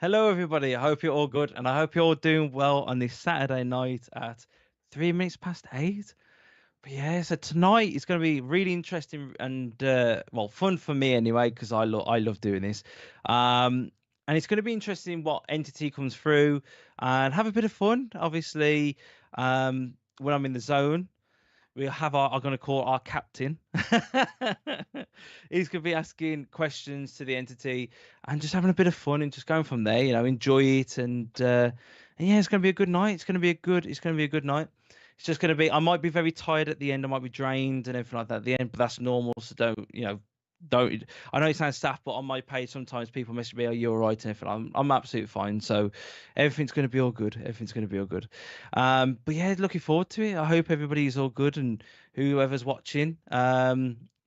Hello, everybody. I hope you're all good, and I hope you're all doing well on this Saturday night at 3 minutes past 8. But yeah, so tonight is going to be really interesting and well, fun for me anyway, because I love doing this. Um, and it's going to be interesting what entity comes through and have a bit of fun. Obviously, when I'm in the zone, we have I'm going to call our captain. He's going to be asking questions to the entity and just having a bit of fun and just going from there. Enjoy it and yeah, it's going to be a good night. It's going to be a good night. It's just going to be. I might be very tired at the end. I might be drained and everything like that at the end, but that's normal. So don't. I know it sounds staff, but on my page sometimes people message me, "Are you all right?" And everything. I'm absolutely fine. So everything's going to be all good. Everything's going to be all good. But yeah, looking forward to it. I hope everybody's all good and whoever's watching.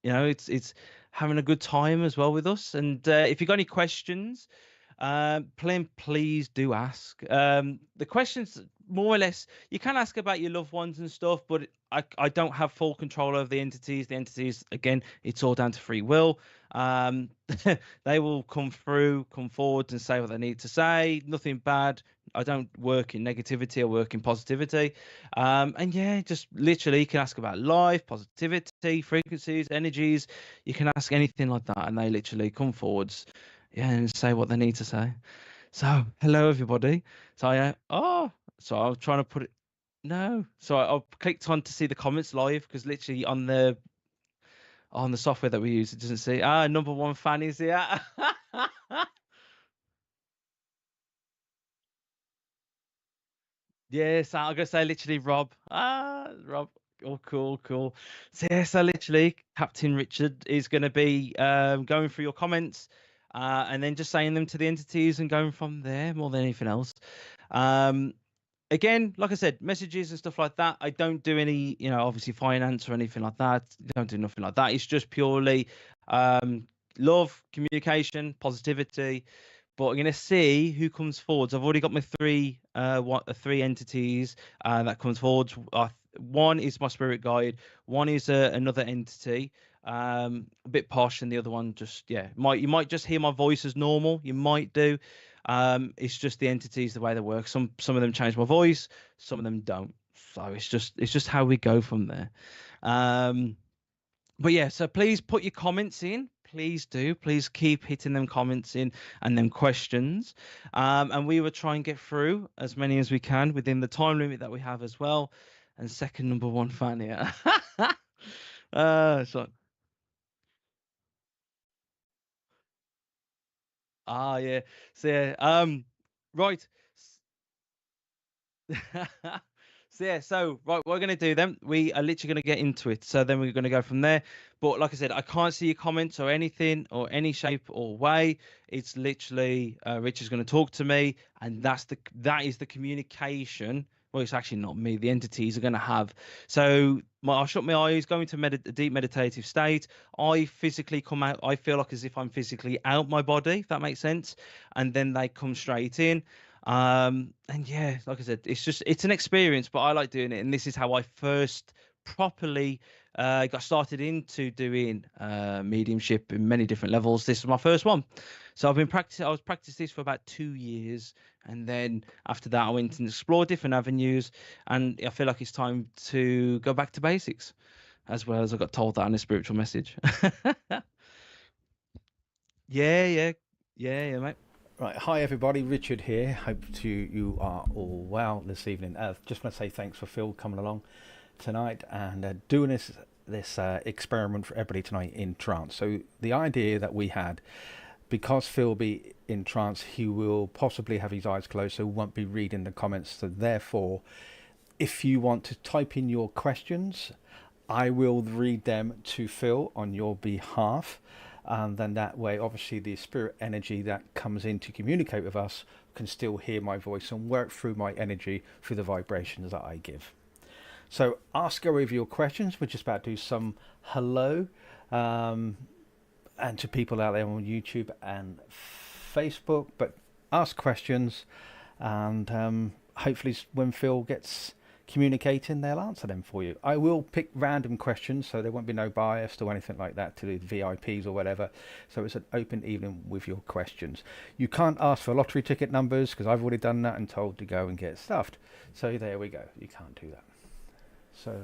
It's having a good time as well with us. And if you've got any questions, please do ask. The questions, more or less, you can ask about your loved ones and stuff, but I don't have full control over the entities. The entities, again, it's all down to free will. Um, they will come through, come forward, and say what they need to say. Nothing bad. I don't work in negativity. I work in positivity. And yeah, just literally, you can ask about life, positivity, frequencies, energies. You can ask anything like that, and they literally come forwards, yeah, and say what they need to say. So, hello everybody. So I was trying to put it. No, so I clicked on to see the comments live because literally on the software that we use, it doesn't say number one fan is here. Yes, I'm gonna say literally Rob. Rob. Oh, cool, cool. So yeah, so literally, Captain Richard is gonna be going through your comments, and then just saying them to the entities and going from there more than anything else. Um, Again, like I said, messages and stuff like that. I don't do any, obviously finance or anything like that. Don't do nothing like that. It's just purely um, love, communication, positivity. But I'm gonna see who comes forwards. I've already got my three entities that comes forwards. One is my spirit guide. One is another entity, a bit posh, and the other one just yeah. You might just hear my voice as normal. You might do. It's just the entities the way they work. Some of them change my voice, some of them don't. So it's just how we go from there. Um, but yeah, so please put your comments in. Please do. Please keep hitting them comments in and them questions. And we will try and get through as many as we can within the time limit that we have as well. And second number one fan here. So yeah. So yeah. Right. So yeah, so right, what we're gonna do then. We are literally gonna get into it. So then we're gonna go from there. But like I said, I can't see your comments or anything or any shape or way. It's literally Richard's gonna talk to me, and that is the communication. Well, it's actually not me. The entities are gonna have. So I'll shut my eyes, go into a deep meditative state. I physically come out. I feel like as if I'm physically out my body. If that makes sense. And then they come straight in. And yeah, like I said, it's an experience, but I like doing it, and this is how I first properly got started into doing mediumship in many different levels. This was my first one, so I was practicing this for about 2 years, and then after that I went and explored different avenues, and I feel like it's time to go back to basics, as well as I got told that in a spiritual message. Yeah, yeah, yeah, mate. Right, hi everybody, Richard here. Hope you are all well this evening. Just want to say thanks for Phil coming along tonight and doing this experiment for everybody tonight in trance. So the idea that we had, because Phil will be in trance, he will possibly have his eyes closed, so won't be reading the comments. So therefore, if you want to type in your questions, I will read them to Phil on your behalf. And then that way, obviously, the spirit energy that comes in to communicate with us can still hear my voice and work through my energy through the vibrations that I give. So ask over your questions. We're just about to do some hello and to people out there on YouTube and Facebook. But ask questions, and hopefully when Phil gets communicating, they'll answer them for you. I will pick random questions, so there won't be no bias or anything like that to the VIPs or whatever. So it's an open evening with your questions. You can't ask for lottery ticket numbers because I've already done that and told to go and get stuffed. So there we go. You can't do that. So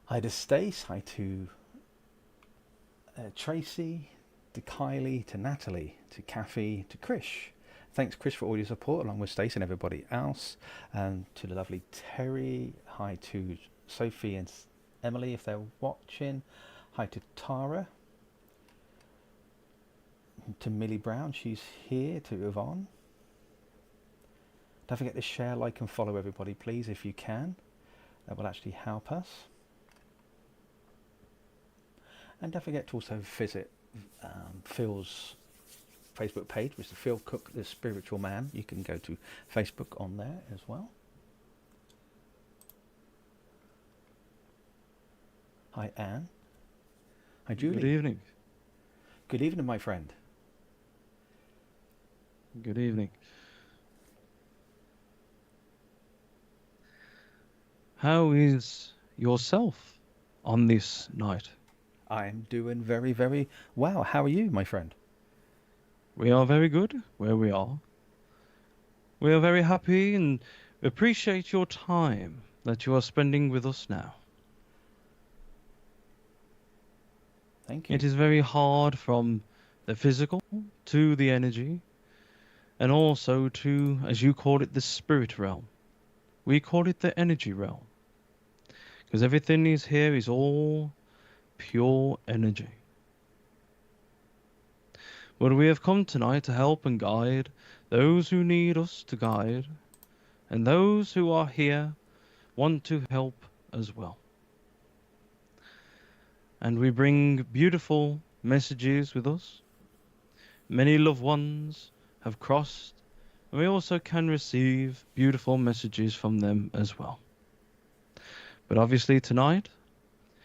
hi to Stace, hi to Tracy, to Kylie, to Natalie, to Kathy, to Krish. Thanks, Chris, for all your support, along with Stacey and everybody else. And to the lovely Terry. Hi to Sophie and Emily, if they're watching. Hi to Tara. To Millie Brown, she's here. To Yvonne. Don't forget to share, like, and follow everybody, please, if you can. That will actually help us. And don't forget to also visit Phil's Facebook page, which is Phil Cook, the Spiritual Man. You can go to Facebook on there as well. Hi, Anne. Hi, Julie. Good evening. Good evening, my friend. Good evening. How is yourself on this night? I'm doing very, very well. How are you, my friend? We are very good where we are. We are very happy and appreciate your time that you are spending with us now. Thank you. It is very hard from the physical to the energy and also to, as you call it, the spirit realm. We call it the energy realm because everything is here is all pure energy. But we have come tonight to help and guide those who need us to guide, and those who are here want to help as well. And we bring beautiful messages with us. Many loved ones have crossed, and we also can receive beautiful messages from them as well. But obviously tonight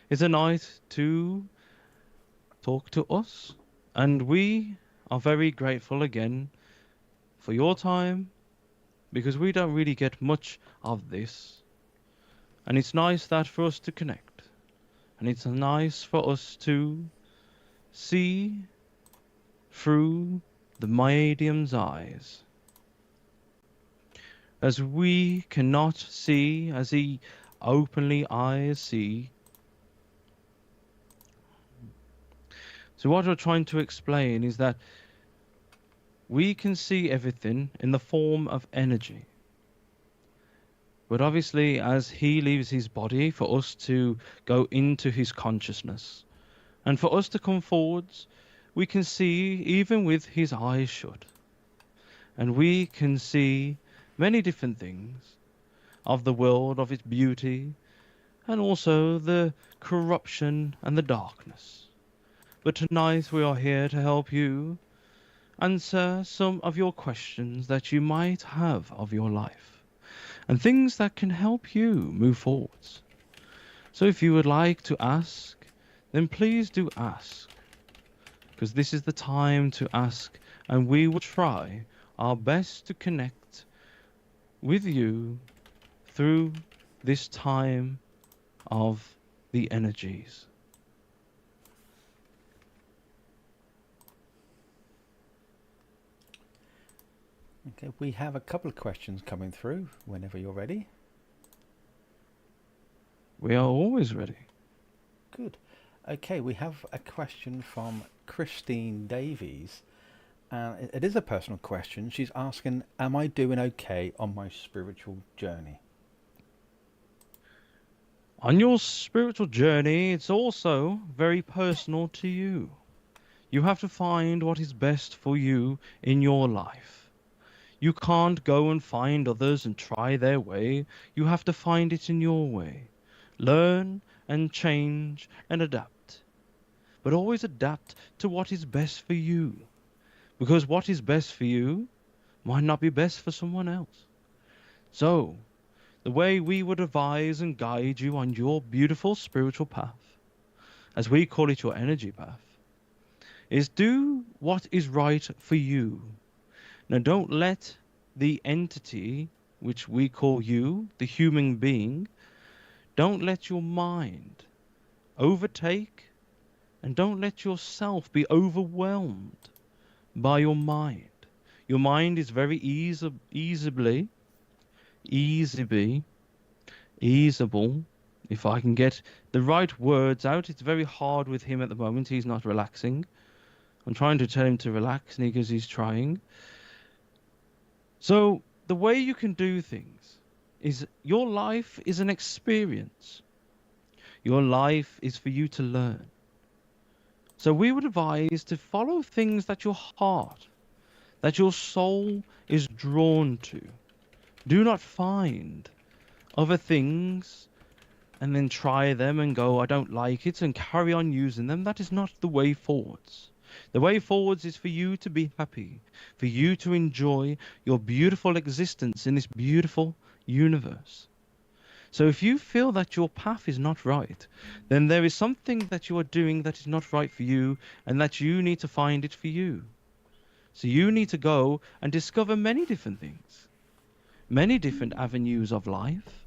is a night to talk to us, and we are very grateful again for your time, because we don't really get much of this, and it's nice that for us to connect, and it's nice for us to see through the medium's eyes, as we cannot see as he openly eyes see. So what we're trying to explain is that we can see everything in the form of energy. But obviously, as he leaves his body for us to go into his consciousness, and for us to come forwards, we can see even with his eyes shut. And we can see many different things of the world, of its beauty, and also the corruption and the darkness. But tonight we are here to help you answer some of your questions that you might have of your life, and things that can help you move forwards. So if you would like to ask, then please do ask, because this is the time to ask, and we will try our best to connect with you through this time of the energies. Okay, we have a couple of questions coming through whenever you're ready. We are always ready. Good. Okay, we have a question from Christine Davies. It is a personal question. She's asking, am I doing okay on my spiritual journey? On your spiritual journey, it's also very personal to you. You have to find what is best for you in your life. You can't go and find others and try their way. You have to find it in your way. Learn and change and adapt. But always adapt to what is best for you. Because what is best for you might not be best for someone else. So, the way we would advise and guide you on your beautiful spiritual path, as we call it your energy path, is do what is right for you. Now, don't let the entity which we call you, the human being, don't let your mind overtake, and don't let yourself be overwhelmed by your mind. Your mind is very easily, easable. If I can get the right words out, it's very hard with him at the moment. He's not relaxing. I'm trying to tell him to relax, and he's trying. So the way you can do things is your life is an experience. Your life is for you to learn. So we would advise to follow things that your heart, that your soul is drawn to. Do not find other things and then try them and go, I don't like it, and carry on using them. That is not the way forwards. The way forwards is for you to be happy, for you to enjoy your beautiful existence in this beautiful universe. So if you feel that your path is not right, then there is something that you are doing that is not right for you, and that you need to find it for you. So you need to go and discover many different things, many different avenues of life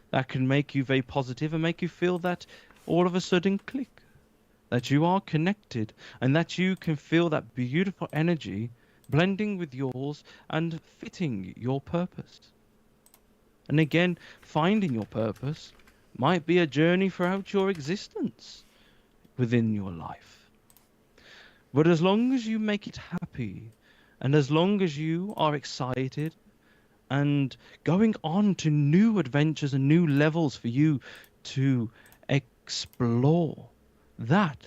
that can make you very positive and make you feel that all of a sudden click, that you are connected, and that you can feel that beautiful energy blending with yours and fitting your purpose. And again, finding your purpose might be a journey throughout your existence within your life. But as long as you make it happy, and as long as you are excited and going on to new adventures and new levels for you to explore, that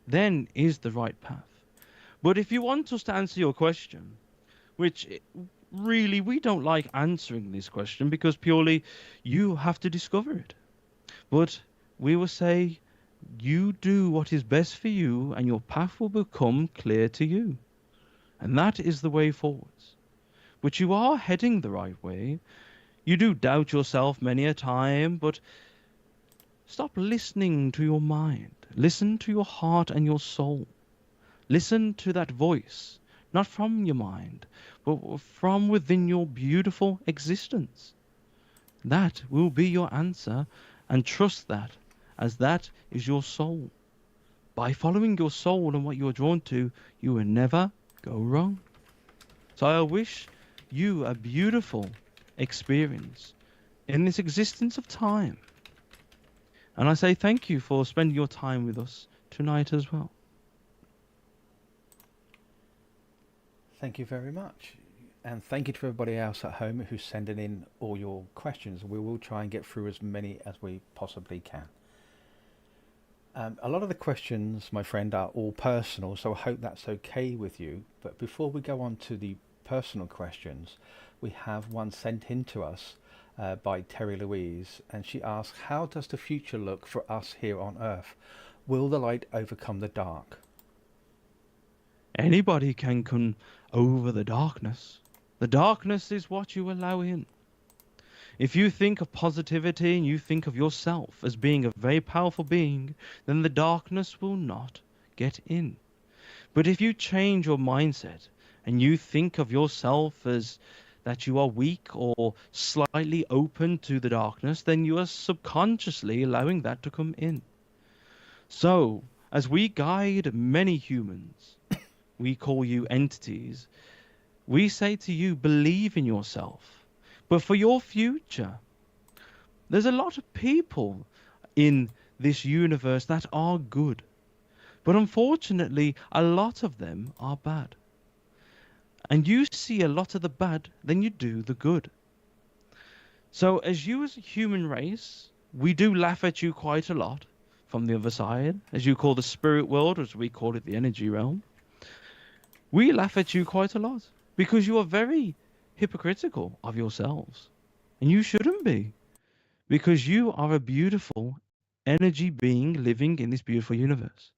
then is the right path. But if you want us to answer your question, which really we don't like answering this question because purely you have to discover it. But we will say you do what is best for you and your path will become clear to you. And that is the way forwards. But you are heading the right way. You do doubt yourself many a time, but stop listening to your mind. Listen to your heart and your soul. Listen to that voice, not from your mind, but from within your beautiful existence. That will be your answer, and trust that, as that is your soul. By following your soul and what you are drawn to, you will never go wrong. So I wish you a beautiful experience in this existence of time. And I say thank you for spending your time with us tonight as well. Thank you very much. And thank you to everybody else at home who's sending in all your questions. We will try and get through as many as we possibly can. A lot of the questions, my friend, are all personal, so I hope that's okay with you. But before we go on to the personal questions, we have one sent in to us by Terry Louise, and she asks, how does the future look for us here on Earth? Will the light overcome the dark? Anybody can come over the darkness. The darkness is what you allow in. If you think of positivity and you think of yourself as being a very powerful being, then the darkness will not get in. But if you change your mindset and you think of yourself as that you are weak or slightly open to the darkness, then you are subconsciously allowing that to come in. So, as we guide many humans, we call you entities, we say to you, believe in yourself. But for your future, there's a lot of people in this universe that are good. But unfortunately, a lot of them are bad. And you see a lot of the bad, then you do the good. So as you as a human race, we do laugh at you quite a lot from the other side, as you call the spirit world, as we call it the energy realm. We laugh at you quite a lot because you are very hypocritical of yourselves. And you shouldn't be, because you are a beautiful energy being living in this beautiful universe.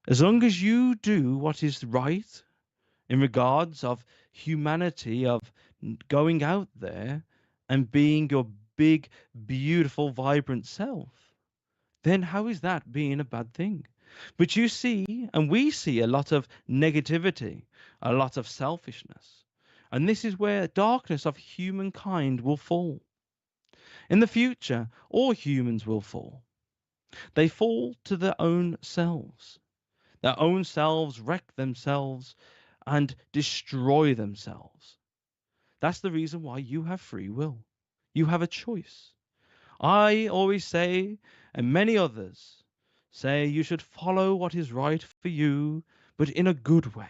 As long as you do what is right in regards of humanity, of going out there and being your big, beautiful, vibrant self, then how is that being a bad thing? But you see, and we see a lot of negativity, a lot of selfishness, And this is where darkness of humankind will fall. In the future, all humans will fall. They fall to their own selves. Their own selves wreck themselves and destroy themselves. That's the reason why you have free will. You have a choice. I always say, and many others say, you should follow what is right for you, but in a good way.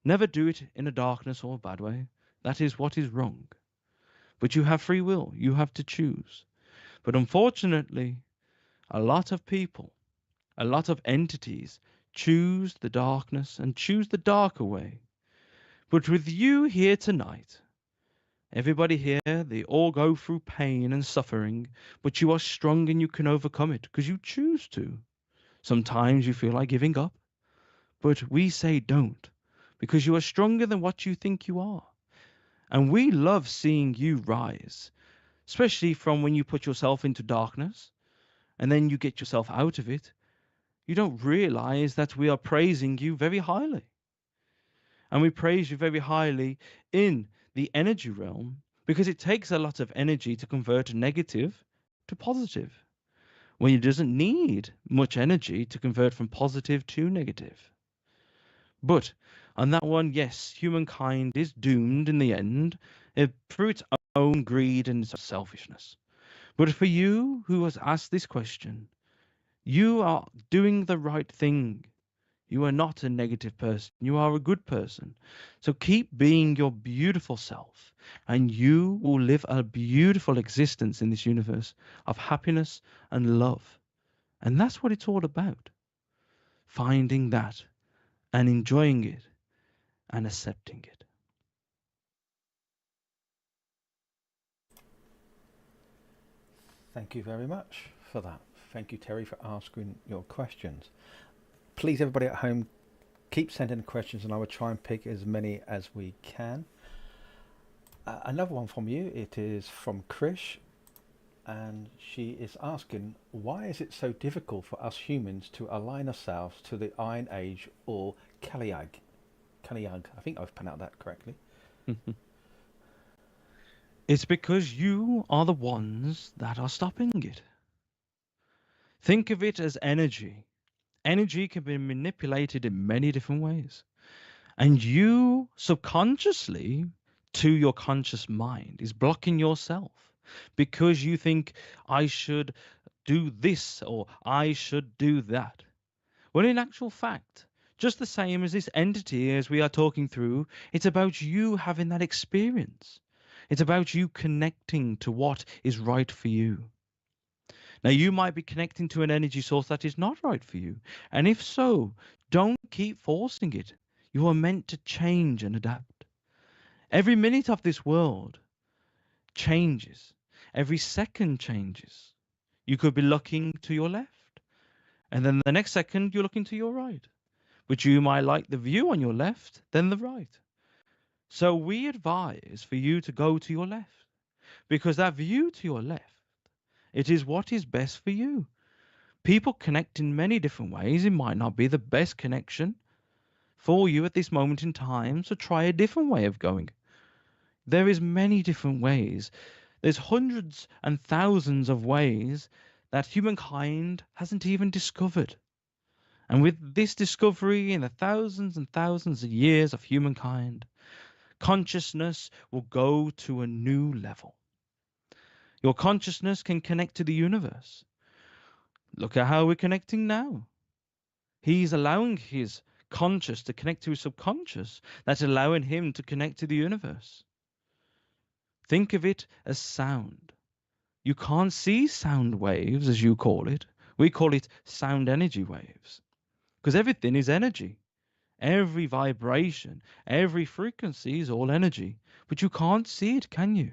Never do it in a darkness or a bad way. That is what is wrong. But you have free will. You have to choose. But unfortunately, a lot of people, a lot of entities choose the darkness and choose the darker way. But with you here tonight, everybody here, they all go through pain and suffering, but you are strong and you can overcome it because you choose to. Sometimes you feel like giving up, but we say don't, because you are stronger than what you think you are. And we love seeing you rise, especially from when you put yourself into darkness and then you get yourself out of it. You don't realize that we are praising you very highly. And we praise you very highly in the energy realm because it takes a lot of energy to convert negative to positive, when it doesn't need much energy to convert from positive to negative. But on that one, yes, humankind is doomed in the end through its own greed and selfishness. But for you who has asked this question, you are doing the right thing. You are not a negative person. You are a good person. So keep being your beautiful self, and you will live a beautiful existence in this universe of happiness and love. And that's what it's all about. Finding that and enjoying it and accepting it. Thank you very much for that. Thank you, Terry, for asking your questions. Please, everybody at home, keep sending questions and I will try and pick as many as we can. Another one from you, it is from Krish, and she is asking, why is it so difficult for us humans to align ourselves to the Iron Age or Kaliag? Kaliag, I think I've pronounced that correctly. It's because you are the ones that are stopping it. Think of it as energy. Energy can be manipulated in many different ways. And you subconsciously, to your conscious mind, is blocking yourself because you think, I should do this or I should do that. Well, in actual fact, just the same as this entity as we are talking through, it's about you having that experience. It's about you connecting to what is right for you. Now, you might be connecting to an energy source that is not right for you. And if so, don't keep forcing it. You are meant to change and adapt. Every minute of this world changes. Every second changes. You could be looking to your left, and then the next second you're looking to your right. But you might like the view on your left, then the right. So we advise for you to go to your left, because that view to your left, it is what is best for you. People connect in many different ways. It might not be the best connection for you at this moment in time, so try a different way of going. There is many different ways. There's hundreds and thousands of ways that humankind hasn't even discovered. And with this discovery in the thousands and thousands of years of humankind, consciousness will go to a new level. Your consciousness can connect to the universe. Look at how we're connecting now. He's allowing his conscious to connect to his subconscious. That's allowing him to connect to the universe. Think of it as sound. You can't see sound waves, as you call it. We call it sound energy waves, because everything is energy. Every vibration, every frequency is all energy. But you can't see it, can you?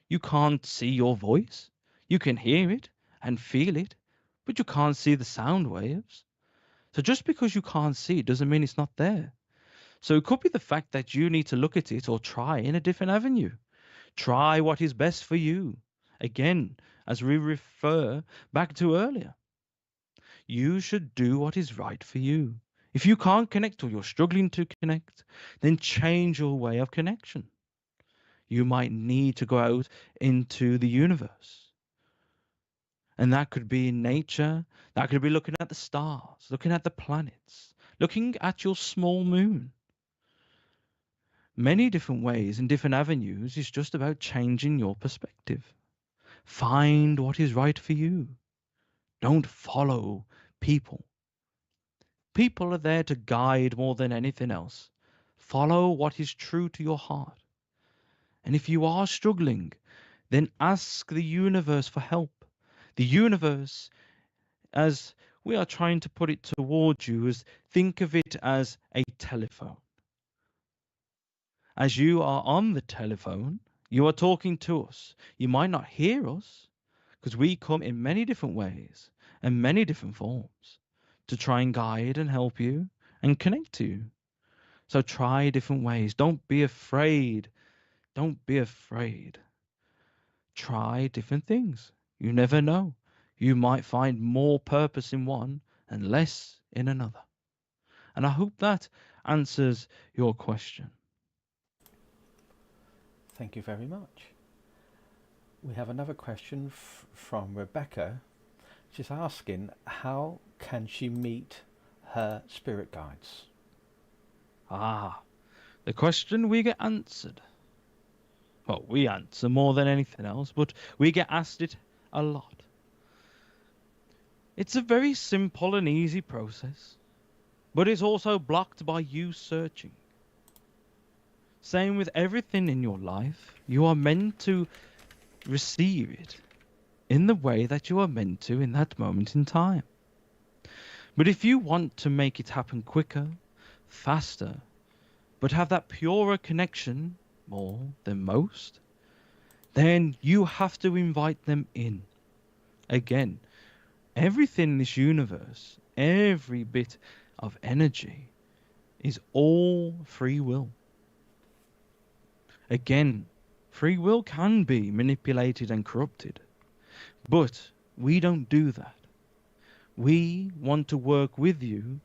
You can't see your voice. You can hear it and feel it, but you can't see the sound waves. So just because you can't see it doesn't mean it's not there. So it could be the fact that you need to look at it or try in a different avenue. Try what is best for you. Again, as we refer back to earlier, you should do what is right for you. If you can't connect or you're struggling to connect, then change your way of connection. You might need to go out into the universe. And that could be in nature. That could be looking at the stars, looking at the planets, looking at your small moon. Many different ways and different avenues is just about changing your perspective. Find what is right for you. Don't follow people. People are there to guide more than anything else. Follow what is true to your heart. And if you are struggling, then ask the universe for help. The universe, as we are trying to put it towards you, is think of it as a telephone. As you are on the telephone, you are talking to us. You might not hear us because we come in many different ways and many different forms to try and guide and help you and connect to you. So try different ways. Don't be afraid. Don't be afraid. Try different things. You never know. You might find more purpose in one and less in another. And I hope that answers your question. Thank you very much. We have another question from Rebecca. She's asking, how can she meet her spirit guides? Ah, the question we get answered. Well, we answer more than anything else, but we get asked it a lot. It's a very simple and easy process, but it's also blocked by you searching. Same with everything in your life. You are meant to receive it in the way that you are meant to in that moment in time. But if you want to make it happen quicker, faster, but have that purer connection more than most, then you have to invite them in. Again, everything in this universe, every bit of energy is all free will. Again, free will can be manipulated and corrupted, but we don't do that. We want to work with you,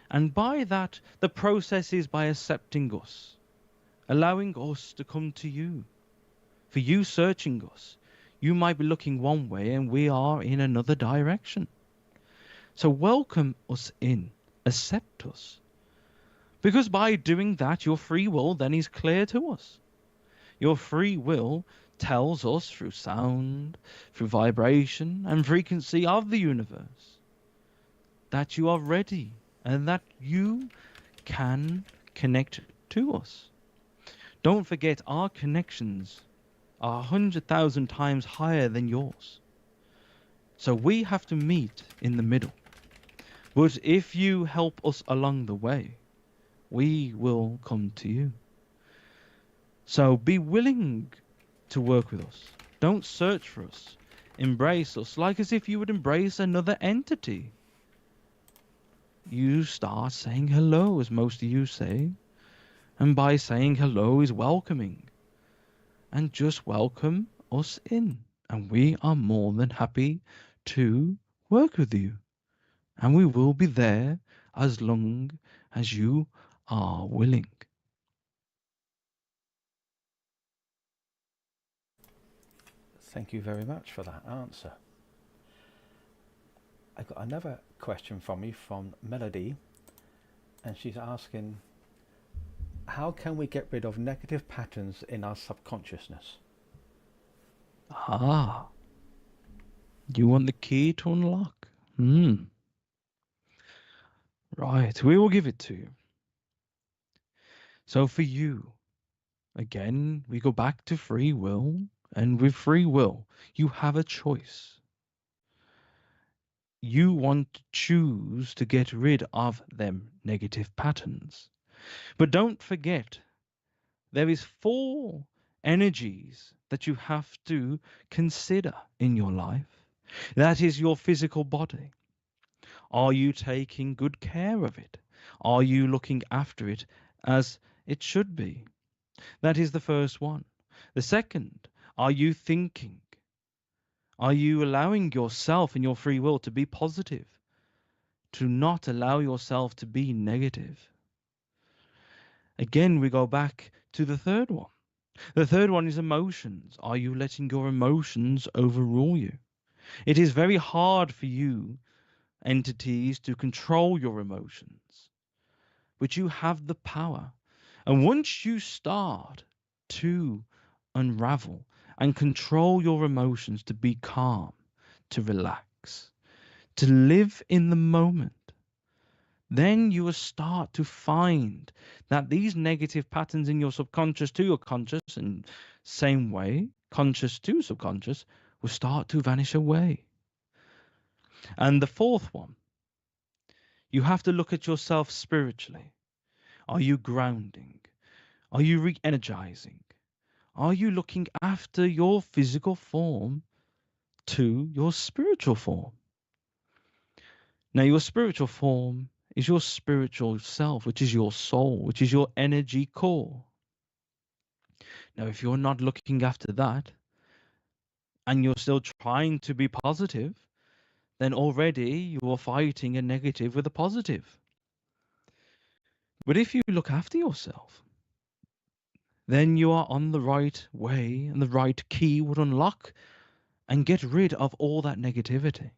and by that, the process is by accepting us, allowing us to come to you. For you searching us, you might be looking one way and we are in another direction. So welcome us in, accept us. Because by doing that, your free will then is clear to us. Your free will tells us through sound, through vibration and frequency of the universe that you are ready and that you can connect to us. Don't forget, our connections are 100,000 times higher than yours. So we have to meet in the middle. But if you help us along the way, we will come to you. So be willing to work with us. Don't search for us. Embrace us like as if you would embrace another entity. You start saying hello, as most of you say. And by saying hello is welcoming. And just welcome us in. And we are more than happy to work with you. And we will be there as long as you are willing. Thank you very much for that answer. I got another question from you from Melody, and she's asking, how can we get rid of negative patterns in our subconsciousness? Ah, you want the key to unlock? Right, we will give it to you. So for you, again, we go back to free will, and with free will, you have a choice. You want to choose to get rid of them negative patterns. But don't forget, there is 4 energies that you have to consider in your life. That is your physical body. Are you taking good care of it? Are you looking after it as it should be? That is the first one. The second, are you thinking? Are you allowing yourself and your free will to be positive? To not allow yourself to be negative? Again, we go back to the third one. The third one is emotions. Are you letting your emotions overrule you? It is very hard for you, entities, to control your emotions, but you have the power. And once you start to unravel and control your emotions, to be calm, to relax, to live in the moment, then you will start to find that these negative patterns in your subconscious to your conscious, and same way, conscious to subconscious, will start to vanish away. And the fourth one, you have to look at yourself spiritually. Are you grounding? Are you re energizing? Are you looking after your physical form to your spiritual form? Now, your spiritual form is your spiritual self, which is your soul, which is your energy core. Now, if you're not looking after that and you're still trying to be positive, then already you're fighting a negative with a positive. But if you look after yourself, then you are on the right way, and the right key would unlock and get rid of all that negativity.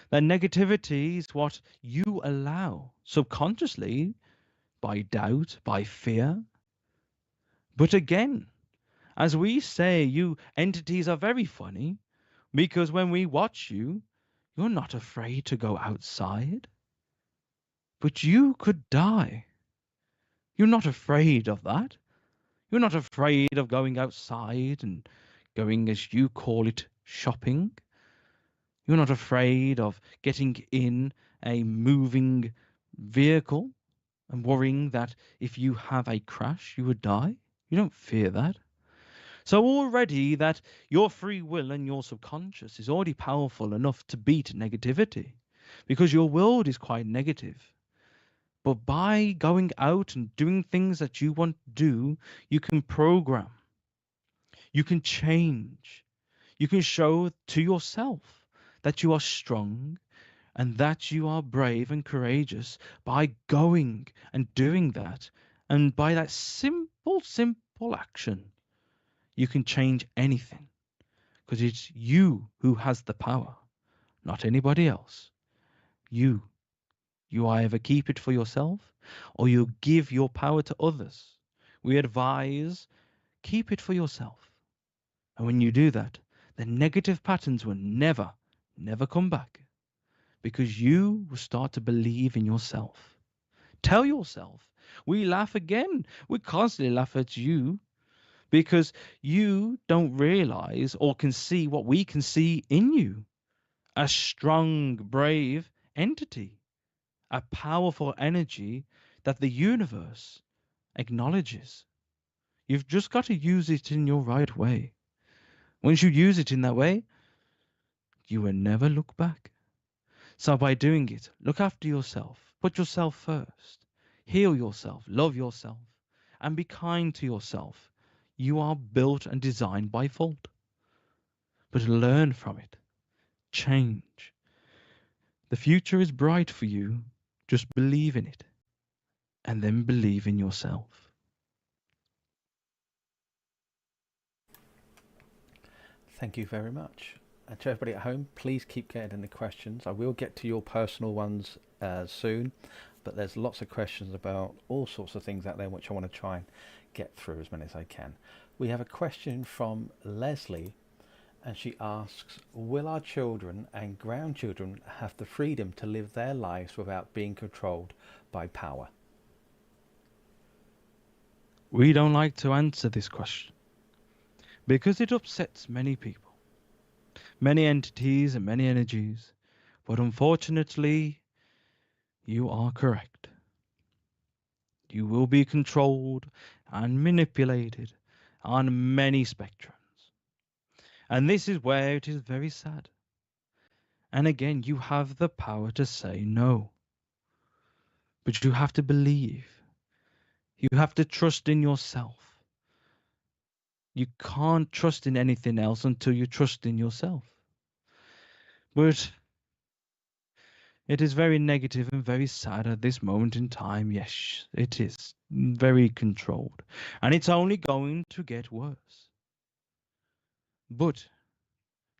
That negativity is what you allow subconsciously by doubt, by fear. But again, as we say, you entities are very funny, because when we watch you, you're not afraid to go outside. But you could die. You're not afraid of that. You're not afraid of going outside and going, as you call it, shopping. You're not afraid of getting in a moving vehicle and worrying that if you have a crash, you would die. You don't fear that. So already that your free will and your subconscious is already powerful enough to beat negativity, because your world is quite negative. But by going out and doing things that you want to do, you can program, you can change, you can show to yourself that you are strong and that you are brave and courageous by going and doing that. And by that simple action, you can change anything, because it's you who has the power, not anybody else. You. You either keep it for yourself or you give your power to others. We advise keep it for yourself. And when you do that, the negative patterns will never come back, because you will start to believe in yourself. Tell yourself. We laugh again. We constantly laugh at you because you don't realize or can see what we can see in you. A strong, brave entity, a powerful energy that the universe acknowledges. You've just got to use it in your right way. Once you use it in that way, you will never look back. So by doing it, look after yourself, put yourself first, heal yourself, love yourself, and be kind to yourself. You are built and designed by fault. But learn from it, change. The future is bright for you. Just believe in it, and then believe in yourself. Thank you very much. And to everybody at home, please keep getting in the questions. I will get to your personal ones soon, but there's lots of questions about all sorts of things out there which I want to try and get through as many as I can. We have a question from Leslie, and she asks, will our children and grandchildren have the freedom to live their lives without being controlled by power? We don't like to answer this question because it upsets many people, many entities and many energies. But unfortunately, you are correct. You will be controlled and manipulated on many spectrums. And this is where it is very sad. And again, you have the power to say no. But you have to believe. You have to trust in yourself. You can't trust in anything else until you trust in yourself. But It is very negative and very sad at this moment in time. Yes, it is very controlled. And it's only going to get worse. But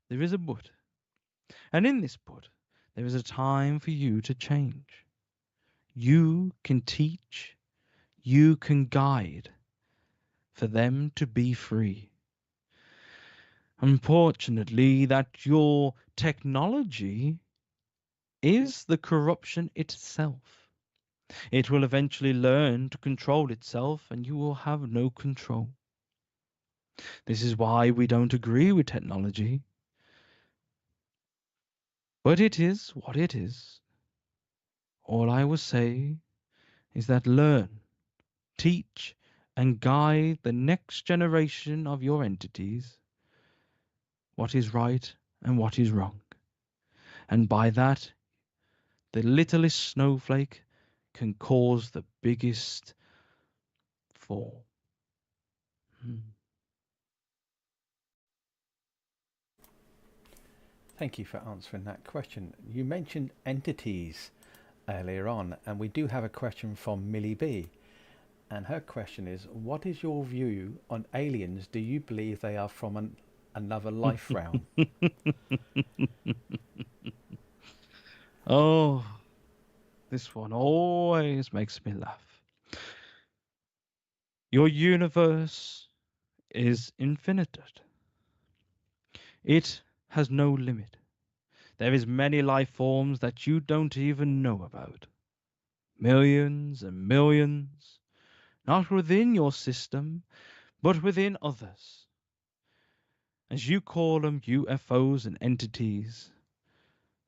there is a but. And in this but, there is a time for you to change. You can teach, you can guide for them to be free. Unfortunately, that your technology is the corruption itself. It will eventually learn to control itself, and you will have no control. This is why we don't agree with technology. But it is what it is. All I will say is that learn, teach, and guide the next generation of your entities what is right and what is wrong. And by that, the littlest snowflake can cause the biggest fall. Thank you for answering that question. You mentioned entities earlier on, and we do have a question from Millie B. And her question is, what is your view on aliens? Do you believe they are from another life realm? Oh, this one always makes me laugh. Your universe is infinite. It has no limit. There is many life forms that you don't even know about. Millions and millions, not within your system, but within others. As you call them UFOs and entities,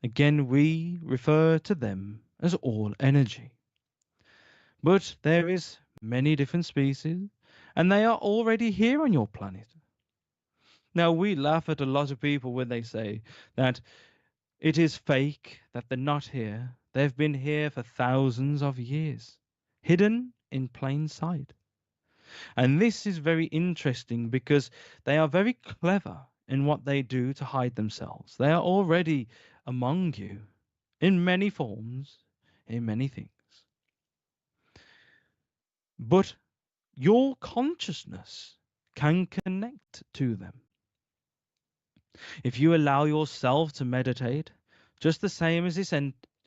again we refer to them as all energy. But there is many different species, and they are already here on your planet. Now we laugh at a lot of people when they say that it is fake, that they're not here. They've been here for thousands of years, hidden in plain sight. And this is very interesting because they are very clever in what they do to hide themselves. They are already among you in many forms, in many things. But your consciousness can connect to them. If you allow yourself to meditate, just the same as this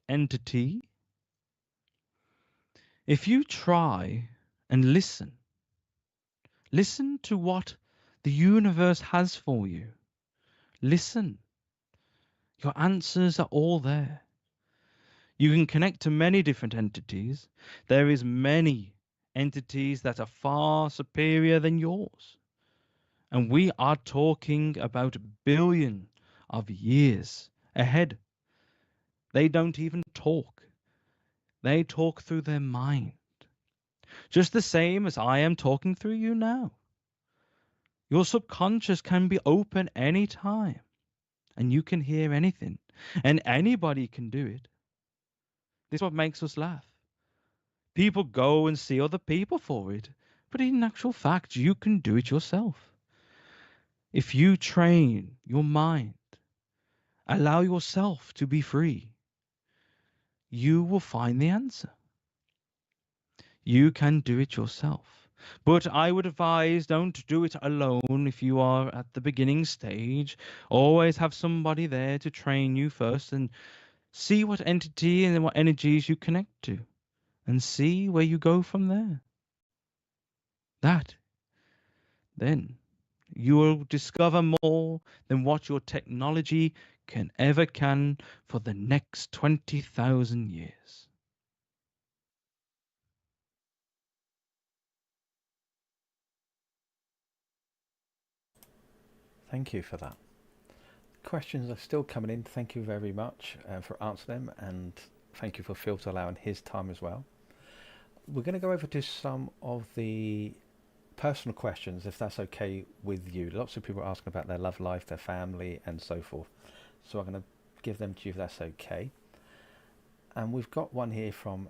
entity, if you try and listen to what the universe has for you, listen. Your answers are all there. You can connect to many different entities. There is many entities that are far superior than yours. And we are talking about billions of years ahead. They don't even talk. They talk through their mind. Just the same as I am talking through you now. Your subconscious can be open any time, and you can hear anything, and anybody can do it. This is what makes us laugh. People go and see other people for it, but in actual fact, you can do it yourself. If you train your mind, allow yourself to be free, you will find the answer. You can do it yourself. But I would advise don't do it alone if you are at the beginning stage. Always have somebody there to train you first and see what entity and what energies you connect to and see where you go from there. That, then, you will discover more than what your technology can for the next 20,000 years. Thank you for that. Questions are still coming in. Thank you very much for answering them, and thank you for Phil to allowing his time as well. We're going to go over to some of the personal questions, if that's okay with you. Lots of people are asking about their love life, their family, and so forth. So I'm going to give them to you if that's okay. And we've got one here from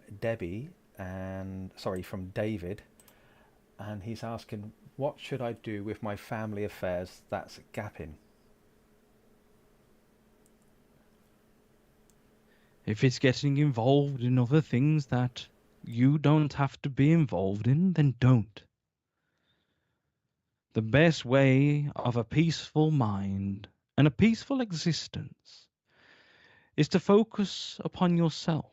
from David, and he's asking, what should I do with my family affairs that's gapping? If it's getting involved in other things that you don't have to be involved in, then don't. The best way of a peaceful mind and a peaceful existence is to focus upon yourself.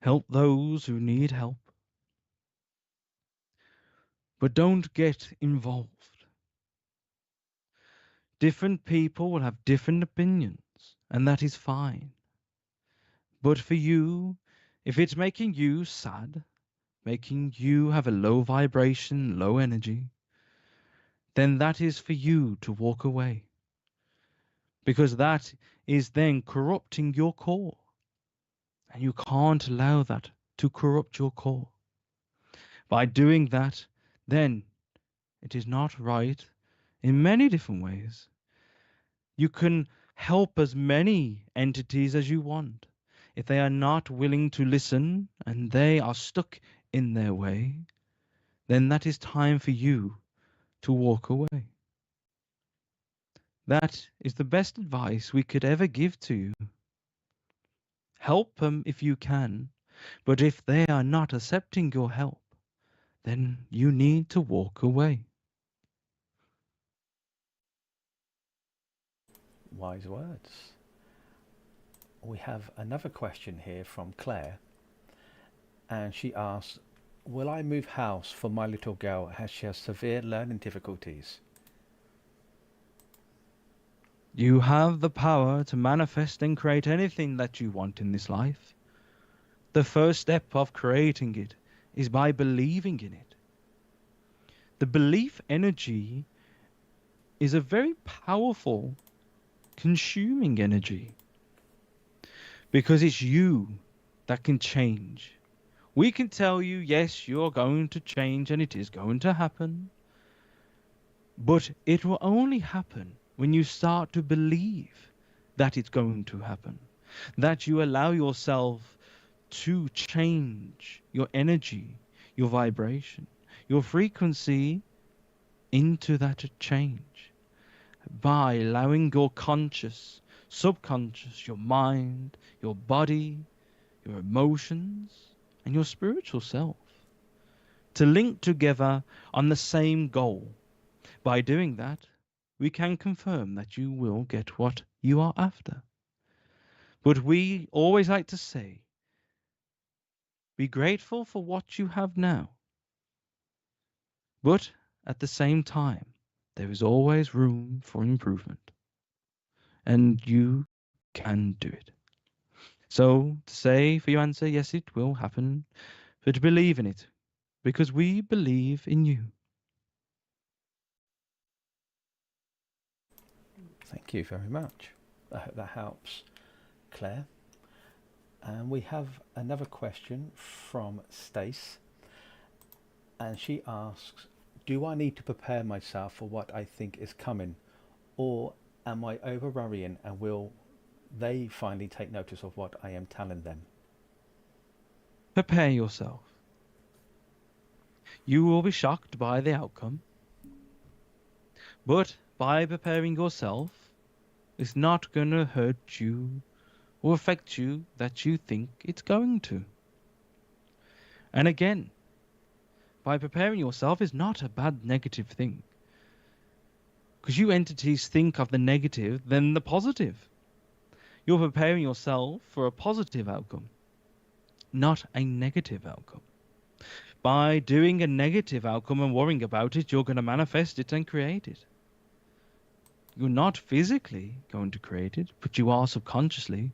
Help those who need help, but don't get involved. Different people will have different opinions, and that is fine. But for you, if it's making you sad, making you have a low vibration, low energy, then that is for you to walk away. Because that is then corrupting your core. And you can't allow that to corrupt your core. By doing that, then it is not right in many different ways. You can help as many entities as you want. If they are not willing to listen and they are stuck in their way, then that is time for you to walk away. That is the best advice we could ever give to you. Help them if you can, but if they are not accepting your help, then you need to walk away. Wise words. We have another question here from Claire, and she asks, will I move house for my little girl as she has severe learning difficulties? You have the power to manifest and create anything that you want in this life. The first step of creating it is by believing in it. The belief energy is a very powerful, consuming energy because it's you that can change. We can tell you, yes, you're going to change and it is going to happen, but it will only happen when you start to believe that it's going to happen, that you allow yourself to change your energy, your vibration, your frequency into that change by allowing your conscious, subconscious, your mind, your body, your emotions, and your spiritual self to link together on the same goal. By doing that, we can confirm that you will get what you are after. But we always like to say, be grateful for what you have now. But at the same time, there is always room for improvement. And you can do it. So to say for your answer, yes, it will happen, but believe in it, because we believe in you. Thank you very much. I hope that helps, Claire. And we have another question from Stace, and she asks, do I need to prepare myself for what I think is coming, or am I over worrying and will they finally take notice of what I am telling them? Prepare yourself. You will be shocked by the outcome, but by preparing yourself, it's not going to hurt you or affect you that you think it's going to. And again, by preparing yourself is not a bad negative thing. Because you entities think of the negative than the positive. You're preparing yourself for a positive outcome, not a negative outcome. By doing a negative outcome and worrying about it, you're going to manifest it and create it. You're not physically going to create it, but you are subconsciously.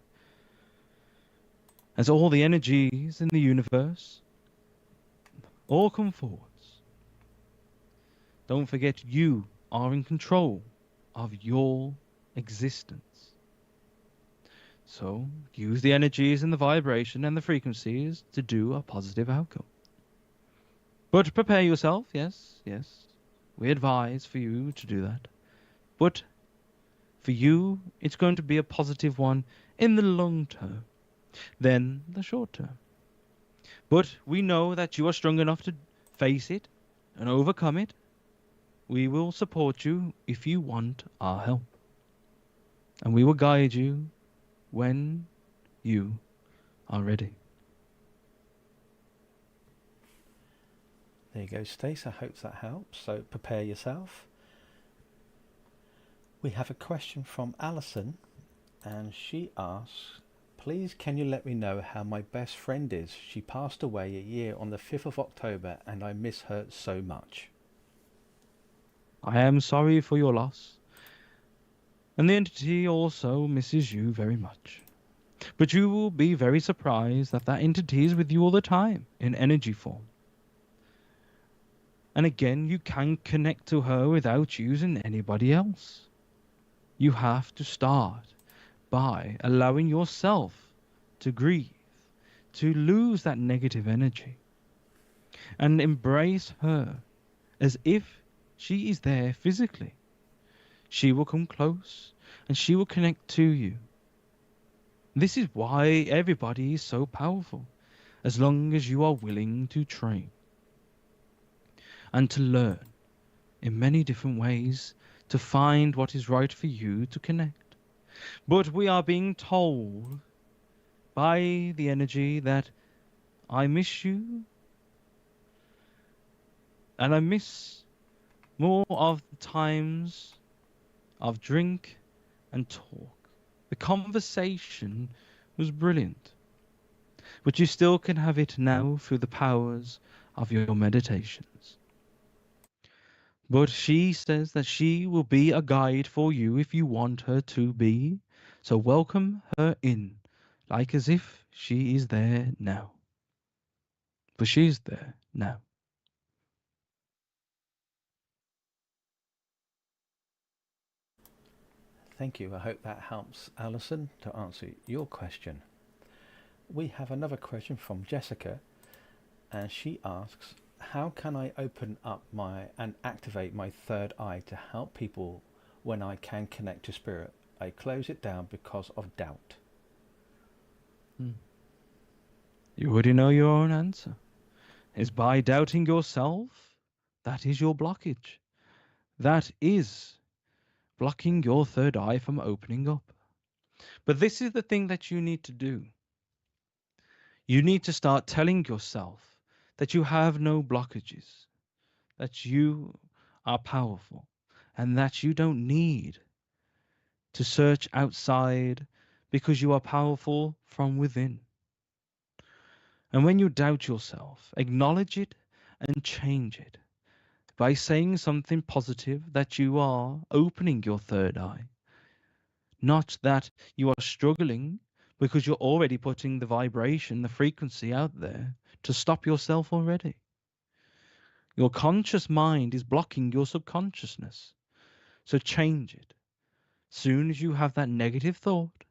As all the energies in the universe all come forwards. Don't forget you are in control of your existence. So use the energies and the vibration and the frequencies to do a positive outcome. But prepare yourself, yes. We advise for you to do that. But for you, it's going to be a positive one in the long term, then the short term. But we know that you are strong enough to face it and overcome it. We will support you if you want our help. And we will guide you when you are ready. There you go, Stace. I hope that helps. So prepare yourself. We have a question from Alison, and she asks, please can you let me know how my best friend is? She passed away a year on the 5th of October and I miss her so much. I am sorry for your loss, and the entity also misses you very much. But you will be very surprised that that entity is with you all the time in energy form. And again, you can connect to her without using anybody else. You have to start by allowing yourself to grieve, to lose that negative energy, and embrace her as if she is there physically. She will come close and she will connect to you. This is why everybody is so powerful, as long as you are willing to train and to learn in many different ways to find what is right for you to connect. But we are being told by the energy that I miss you, and I miss more of the times of drink and talk. The conversation was brilliant, but you still can have it now through the powers of your meditations. But she says that she will be a guide for you if you want her to be, so welcome her in, like as if she is there now. But she's there now. Thank you. I hope that helps, Alison, to answer your question. We have another question from Jessica, and she asks, how can I open up and activate my third eye to help people when I can connect to spirit? I close it down because of doubt. You already know your own answer. It's by doubting yourself. That is your blockage. That is blocking your third eye from opening up. But this is the thing that you need to do. You need to start telling yourself that you have no blockages, that you are powerful, and that you don't need to search outside because you are powerful from within. And when you doubt yourself, acknowledge it and change it by saying something positive, that you are opening your third eye. Not that you are struggling because you're already putting the vibration, the frequency out there to stop yourself already. Your conscious mind is blocking your subconsciousness. So change it. Soon as you have that negative thought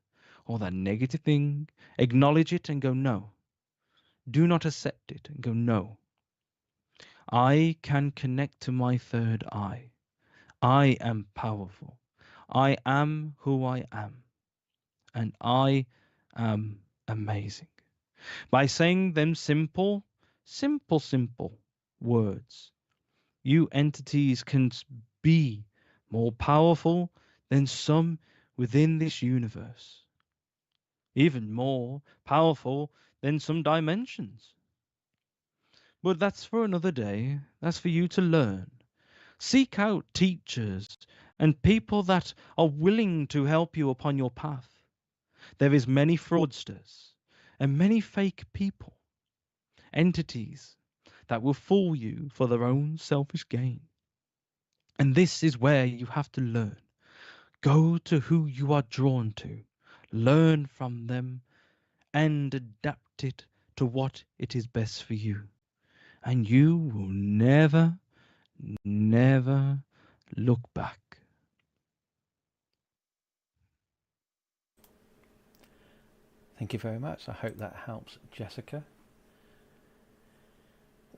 or that negative thing, acknowledge it and go, no. Do not accept it and go, no. I can connect to my third eye. I am powerful. I am who I am. And I am amazing. By saying them simple words, you entities can be more powerful than some within this universe, even more powerful than some dimensions. But that's for another day. That's for you to learn. Seek out teachers and people that are willing to help you upon your path. There is many fraudsters and many fake people, entities that will fool you for their own selfish gain. And this is where you have to learn. Go to who you are drawn to, learn from them, and adapt it to what it is best for you. And you will never, never look back. Thank you very much. I hope that helps, Jessica.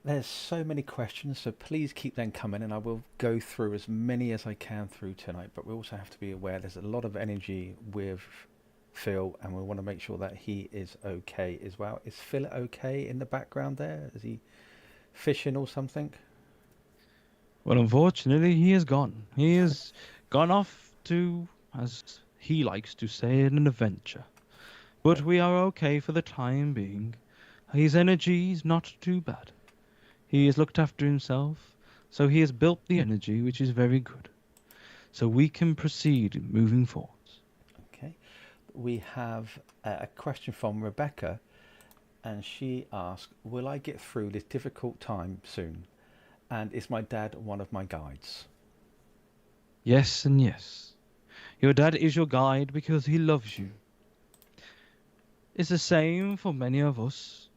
There's so many questions, so please keep them coming, and I will go through as many as I can through tonight. But we also have to be aware there's a lot of energy with Phil, and we want to make sure that he is okay as well. Is Phil okay in the background there? Is he fishing or something? Well, unfortunately, he is gone. He has gone off to, as he likes to say, an adventure. But we are okay for the time being. His energy is not too bad. He has looked after himself, so he has built the energy, which is very good. So we can proceed moving forwards. Okay. We have a question from Rebecca, and she asks, will I get through this difficult time soon? And is my dad one of my guides? Yes and yes. Your dad is your guide because he loves you. It's the same for many of us.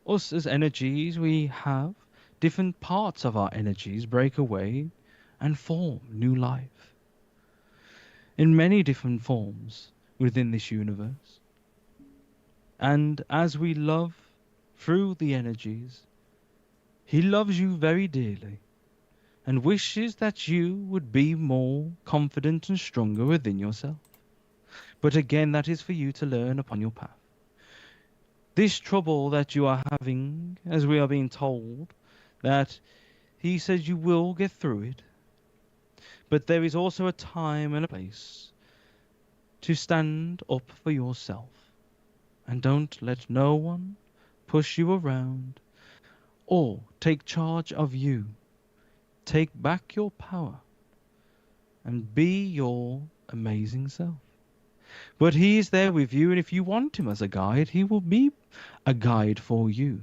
Us as energies, we have different parts of our energies break away and form new life in many different forms within this universe. And as we love through the energies, he loves you very dearly and wishes that you would be more confident and stronger within yourself. But again, that is for you to learn upon your path. This trouble that you are having, as we are being told, that he says you will get through it, but there is also a time and a place to stand up for yourself. And don't let no one push you around or take charge of you. Take back your power and be your amazing self. But he is there with you, and if you want him as a guide, he will be a guide for you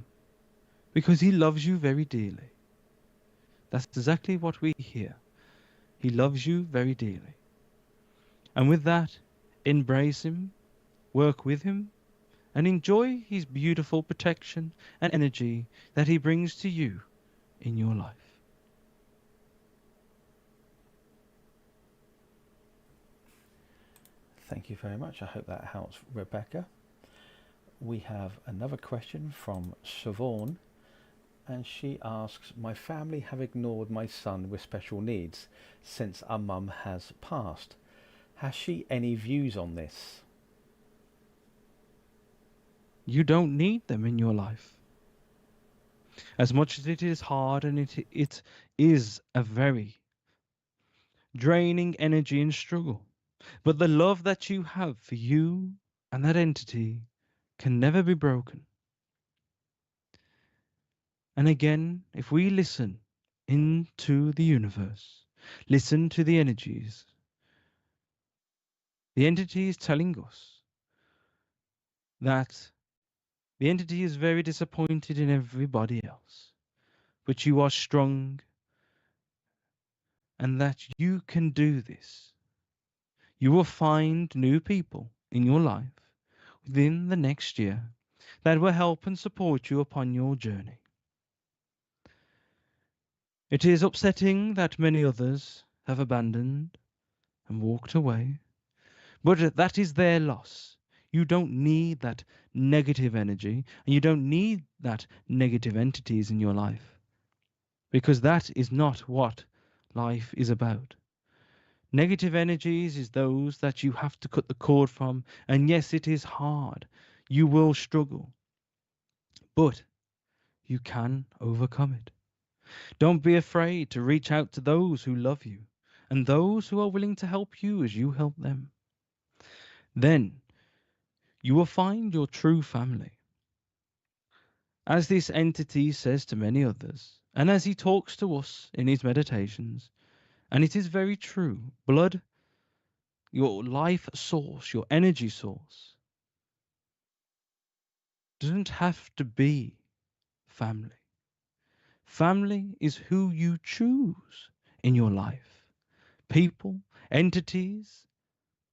because he loves you very dearly. That's exactly what we hear. He loves you very dearly. And with that, embrace him, work with him, and enjoy his beautiful protection and energy that he brings to you in your life. Thank you very much. I hope that helps, Rebecca. We have another question from Siobhan, and she asks, my family have ignored my son with special needs since our mum has passed. Has she any views on this? You don't need them in your life. As much as it is hard and it is a very draining energy and struggle, but the love that you have for you and that entity can never be broken. And again, if we listen into the universe, listen to the energies, the entity is telling us that the entity is very disappointed in everybody else, but you are strong and that you can do this. You will find new people in your life within the next year that will help and support you upon your journey. It is upsetting that many others have abandoned and walked away, but that is their loss. You don't need that negative energy, and you don't need that negative entities in your life, because that is not what life is about. Negative energies is those that you have to cut the cord from, and yes, it is hard. You will struggle, but you can overcome it. Don't be afraid to reach out to those who love you and those who are willing to help you as you help them. Then you will find your true family. As this entity says to many others, and as he talks to us in his meditations, and it is very true, blood, your life source, your energy source, doesn't have to be family. Family is who you choose in your life. People, entities,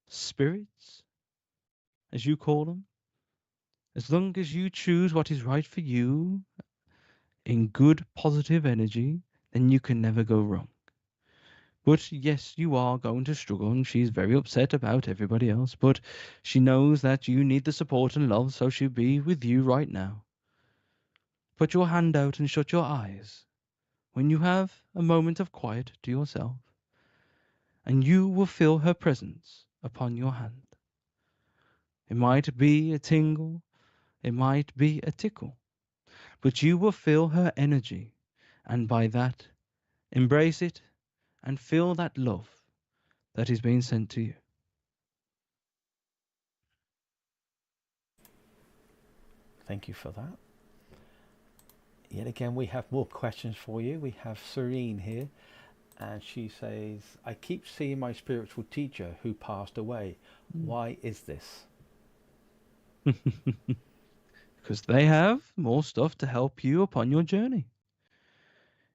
spirits, as you call them. As long as you choose what is right for you in good, positive energy, then you can never go wrong. But yes, you are going to struggle, and she's very upset about everybody else, but she knows that you need the support and love, so she'll be with you right now. Put your hand out and shut your eyes when you have a moment of quiet to yourself, and you will feel her presence upon your hand. It might be a tingle, it might be a tickle, but you will feel her energy, and by that, embrace it and feel that love that is being sent to you. Thank you for that. Yet again, we have more questions for you. We have Serene here, and she says, I keep seeing my spiritual teacher who passed away. Why is this? Because they have more stuff to help you upon your journey.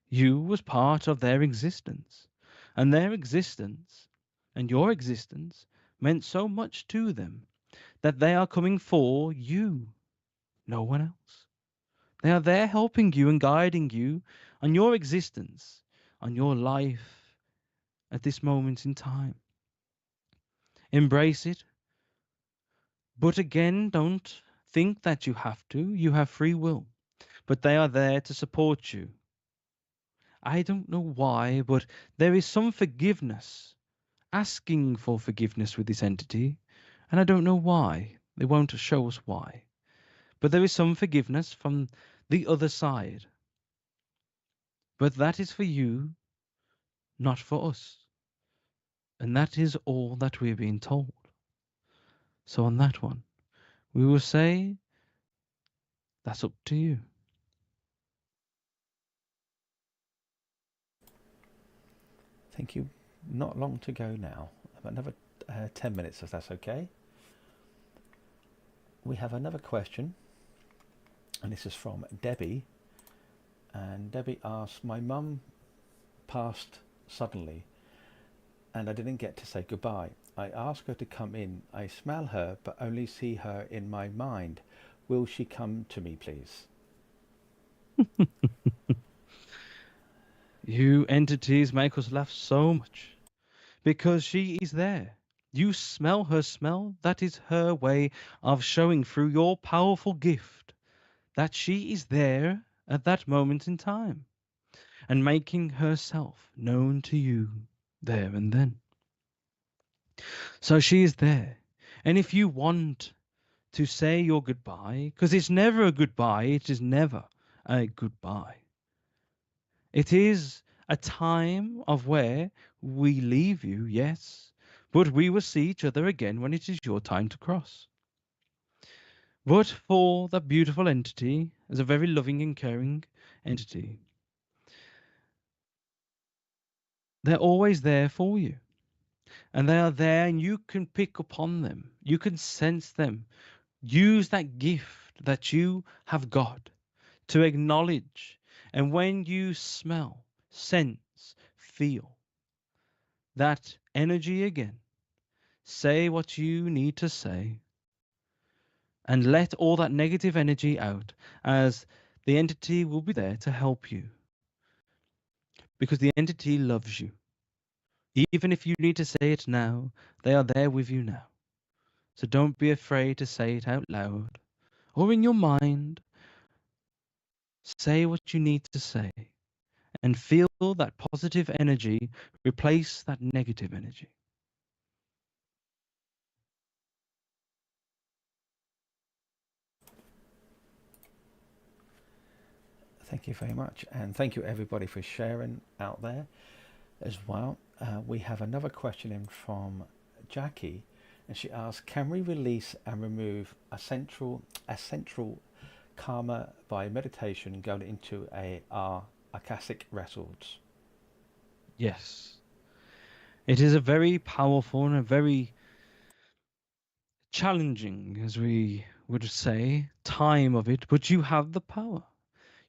You was part of their existence, and their existence and your existence meant so much to them that they are coming for you, no one else. They are there helping you and guiding you on your existence, on your life at this moment in time. Embrace it, but again, don't think that you have to. You have free will, but they are there to support you. I don't know why, but there is some forgiveness, asking for forgiveness with this entity, and I don't know why. They won't show us why. But there is some forgiveness from the other side. But that is for you, not for us. And that is all that we're being told. So on that one, we will say, that's up to you. Thank you. Not long to go now. Another 10 minutes, if that's okay. We have another question, and this is from Debbie. And Debbie asks, my mum passed suddenly, and I didn't get to say goodbye. I ask her to come in. I smell her, but only see her in my mind. Will she come to me, please? You entities make us laugh so much because she is there. You smell her smell. That is her way of showing through your powerful gift that she is there at that moment in time and making herself known to you there and then. So she is there. And if you want to say your goodbye, because it's never a goodbye, it is never a goodbye. It is a time of where we leave you, yes, but we will see each other again when it is your time to cross. But for that beautiful entity, as a very loving and caring entity, they're always there for you. And they are there and you can pick upon them. You can sense them. Use that gift that you have got to acknowledge. And when you smell, sense, feel that energy again, say what you need to say and let all that negative energy out, as the entity will be there to help you. Because the entity loves you. Even if you need to say it now, they are there with you now. So don't be afraid to say it out loud or in your mind. Say what you need to say and feel that positive energy replace that negative energy. Thank you very much, and thank you everybody for sharing out there as well. We have another question in from Jackie, and she asks, can we release and remove a central karma by meditation going into our Akashic records? Yes. It is a very powerful and a very challenging, as we would say, time of it, but you have the power.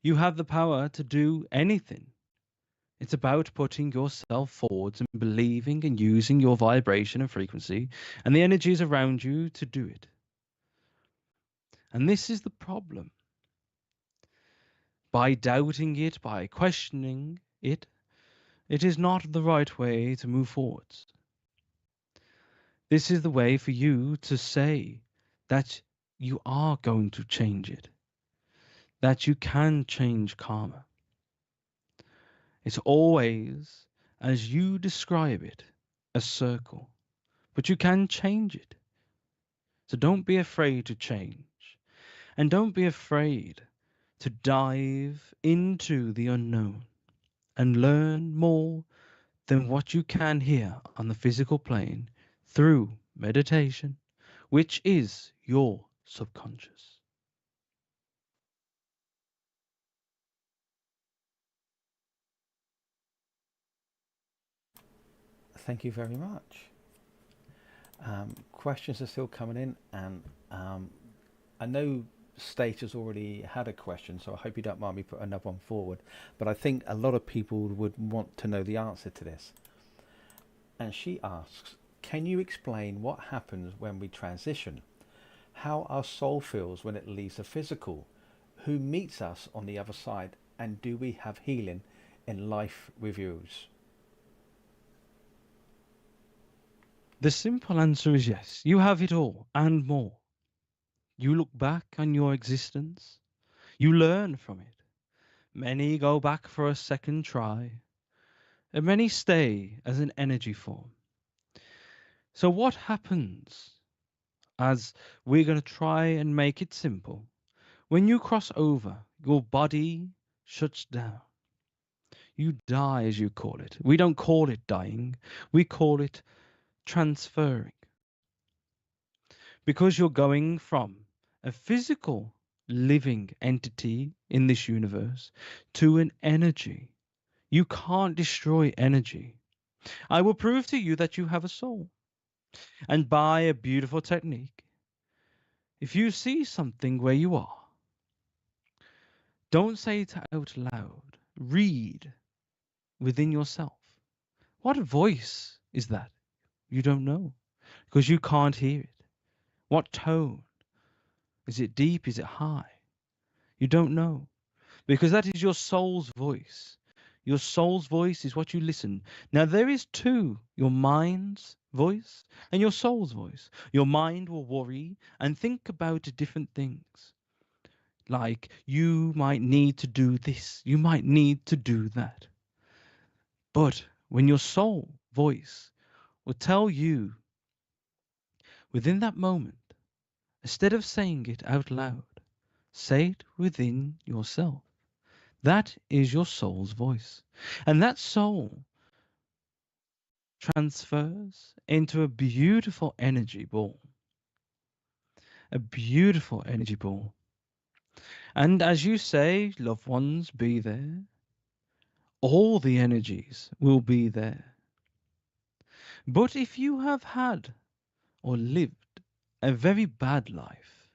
You have the power to do anything. It's about putting yourself forwards and believing and using your vibration and frequency and the energies around you to do it. And this is the problem. By doubting it, by questioning it, it is not the right way to move forwards. This is the way for you to say that you are going to change it, that you can change karma. It's always, as you describe it, a circle, but you can change it. So don't be afraid to change, and don't be afraid to dive into the unknown and learn more than what you can here on the physical plane through meditation, which is your subconscious. Thank you very much. Questions are still coming in, and I know State has already had a question, so I hope you don't mind me put another one forward. But I think a lot of people would want to know the answer to this. And she asks, can you explain what happens when we transition? How our soul feels when it leaves the physical? Who meets us on the other side? And do we have healing in life reviews? The simple answer is yes. You have it all and more. You look back on your existence. You learn from it. Many go back for a second try, and many stay as an energy form. So what happens, as we're going to try and make it simple, when you cross over, your body shuts down. You die, as you call it. We don't call it dying. We call it transferring. Because you're going from a physical living entity in this universe to an energy. You can't destroy energy. I will prove to you that you have a soul. And by a beautiful technique, if you see something where you are, don't say it out loud. Read within yourself. What voice is that? You don't know because you can't hear it. What tone? Is it deep? Is it high? You don't know because that is your soul's voice. Your soul's voice is what you listen. Now, there is two, your mind's voice and your soul's voice. Your mind will worry and think about different things. Like, you might need to do this, you might need to do that. But when your soul voice will tell you within that moment, instead of saying it out loud, say it within yourself. That is your soul's voice. And that soul transfers into a beautiful energy ball. A beautiful energy ball. And as you say, loved ones, be there. All the energies will be there. But if you have had or lived a very bad life,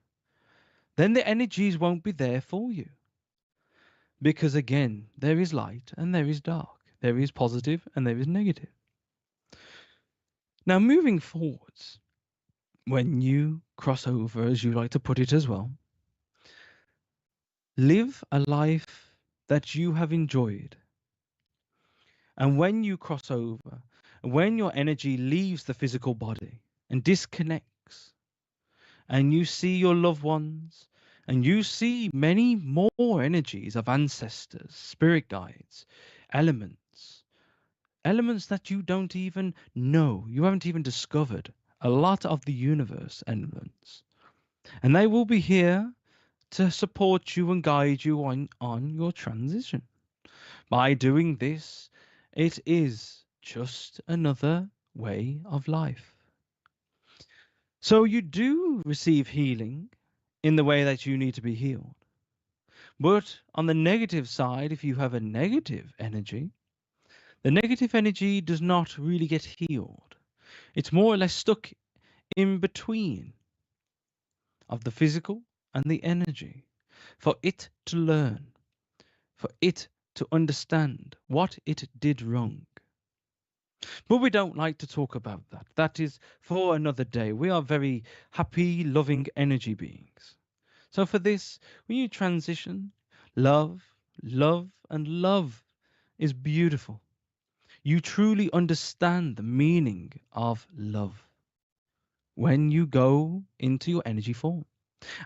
then the energies won't be there for you. Because again, there is light and there is dark. There is positive and there is negative. Now, moving forwards, when you cross over, as you like to put it as well, live a life that you have enjoyed. And when you cross over, when your energy leaves the physical body and disconnects, and you see your loved ones, and you see many more energies of ancestors, spirit guides, elements, elements that you don't even know, you haven't even discovered, a lot of the universe elements. And they will be here to support you and guide you on your transition. By doing this, it is just another way of life. So you do receive healing in the way that you need to be healed. But on the negative side, if you have a negative energy, the negative energy does not really get healed. It's more or less stuck in between of the physical and the energy for it to learn, for it to understand what it did wrong. But we don't like to talk about that. That is for another day. We are very happy, loving energy beings. So for this, when you transition, love, love, and love is beautiful. You truly understand the meaning of love when you go into your energy form.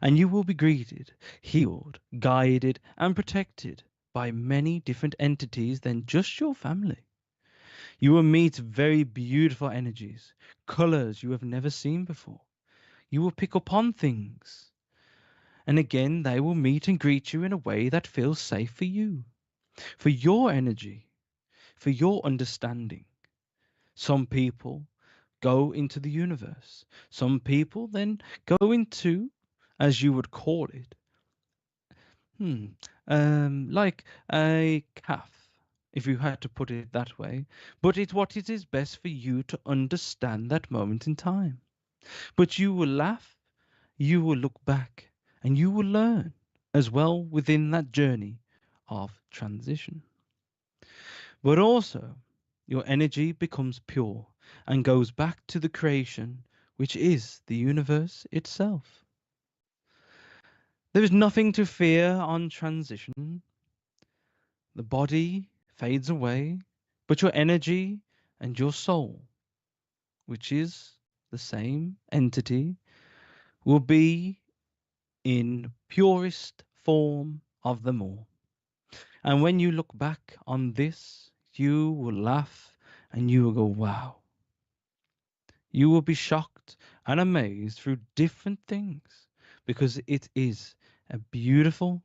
And you will be greeted, healed, guided, and protected by many different entities than just your family. You will meet very beautiful energies, colors you have never seen before. You will pick up on things. And again, they will meet and greet you in a way that feels safe for you, for your energy, for your understanding. Some people go into the universe. Some people then go into, as you would call it, like a calf. if you had to put it that way, but it's what it is best for you to understand that moment in time. But you will laugh, you will look back, and you will learn as well within that journey of transition. But also, your energy becomes pure and goes back to the creation, which is the universe itself. There is nothing to fear on transition. The body fades away, but your energy and your soul, which is the same entity, will be in purest form of them all. And when you look back on this, you will laugh and you will go, wow. You will be shocked and amazed through different things because it is a beautiful,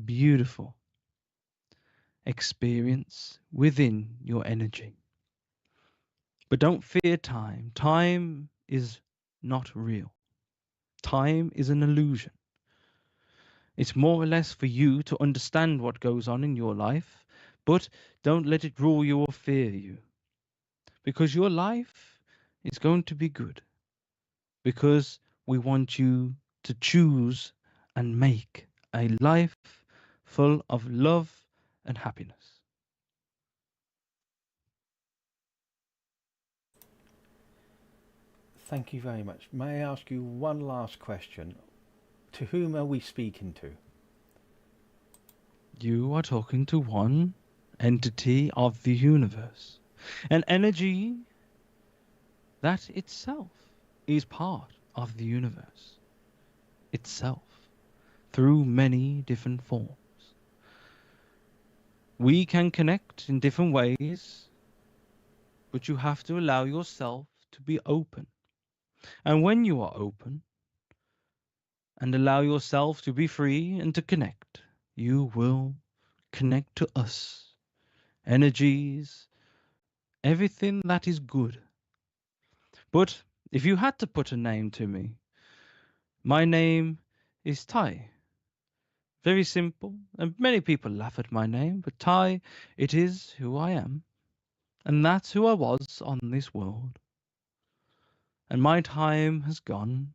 beautiful experience within your energy. But don't fear time. Time is not real. Time is an illusion. It's more or less for you to understand what goes on in your life, but don't let it rule you or fear you. Because your life is going to be good. Because we want you to choose and make a life full of love and happiness. Thank you very much. May I ask you one last question? To whom are we speaking to? You are talking to one entity of the universe, an energy that itself is part of the universe itself through many different forms. We can connect in different ways, but you have to allow yourself to be open. And when you are open and allow yourself to be free and to connect, you will connect to us, energies, everything that is good. But if you had to put a name to me, my name is Tai. Very simple, and many people laugh at my name, but Tai, it is who I am, and that's who I was on this world. And my time has gone,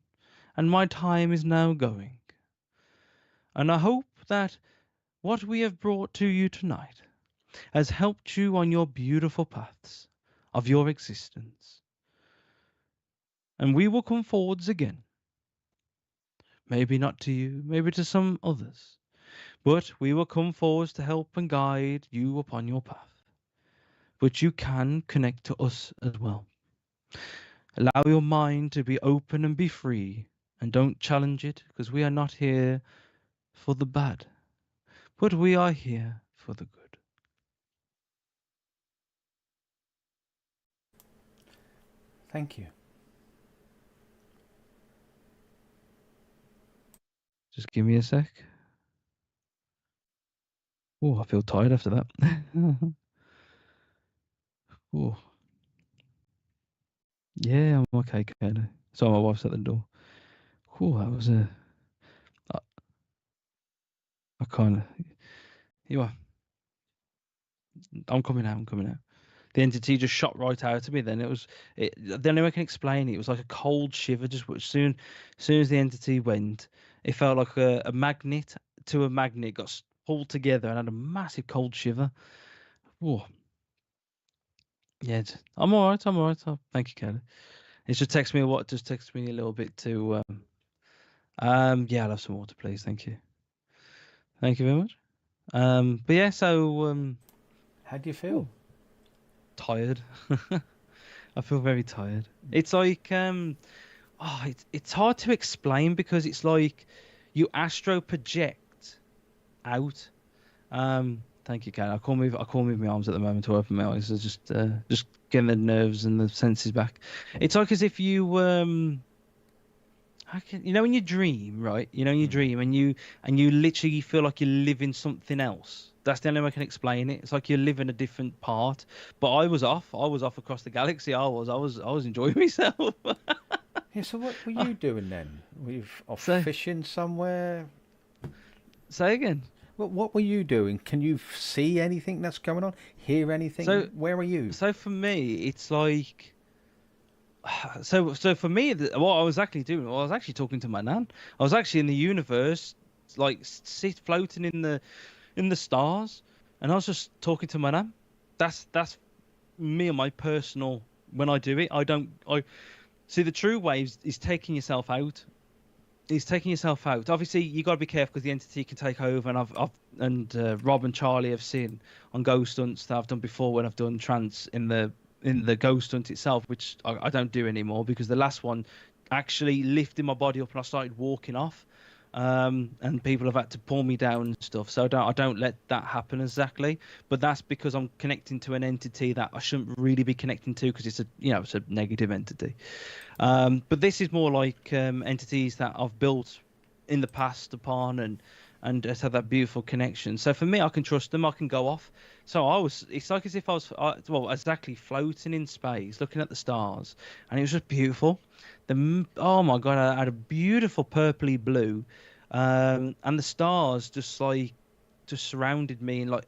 and my time is now going. And I hope that what we have brought to you tonight has helped you on your beautiful paths of your existence. And we will come forwards again. Maybe not to you, maybe to some others. But we will come forwards to help and guide you upon your path. But you can connect to us as well. Allow your mind to be open and be free, and don't challenge it, because we are not here for the bad, but we are here for the good. Thank you. Just give me a sec. Oh, I feel tired after that. Oh, yeah, I'm okay, Kayla. Sorry, my wife's at the door. Oh, that was a. I kind of. You are. I'm coming out. I'm coming out. The entity just shot right out of me. Then the only way I can explain it, it was like a cold shiver. Just as soon as the entity went, it felt like a magnet to a magnet got pulled together and had a massive cold shiver. Oh, yeah, I'm all right. I'm all right. Oh, thank you, Kelly. It's just text me just text me a little bit to yeah, I'll have some water, please. Thank you. Thank you very much. But yeah, so How do you feel? tired. I feel very tired. It's like it's hard to explain because it's like you astro project out. Thank you, Kat. I can't move my arms at the moment to open my eyes. So just getting the nerves and the senses back. It's like as if you when you dream, right? You know, when you dream and you literally feel like you're living something else. That's the only way I can explain it. It's like you're living a different part. But I was off across the galaxy. I was enjoying myself. Yeah, so what were you doing then? Off So- fishing somewhere? Say again. What were you doing? Can you see anything that's going on? Hear anything? So Where are you? so for me, it's like so for me, what I was actually doing, well, I was actually talking to my nan. I was actually in the universe, like sit floating in the stars, and I was just talking to my nan. That's me and my personal. When I do it, I see the true waves is taking yourself out. He's taking yourself out. Obviously, you got to be careful because the entity can take over. And Rob and Charlie have seen on ghost hunts that I've done before when I've done trance in the ghost hunt itself, which I don't do anymore because the last one actually lifted my body up and I started walking off. And people have had to pull me down and stuff. So I don't let that happen exactly. But that's because I'm connecting to an entity that I shouldn't really be connecting to because it's a negative entity. But this is more like entities that I've built in the past upon and has had that beautiful connection. So for me, I can trust them. I can go off. So it's like as if I was exactly floating in space, looking at the stars, and it was just beautiful. Oh my God, I had a beautiful purpley blue, and the stars just surrounded me, and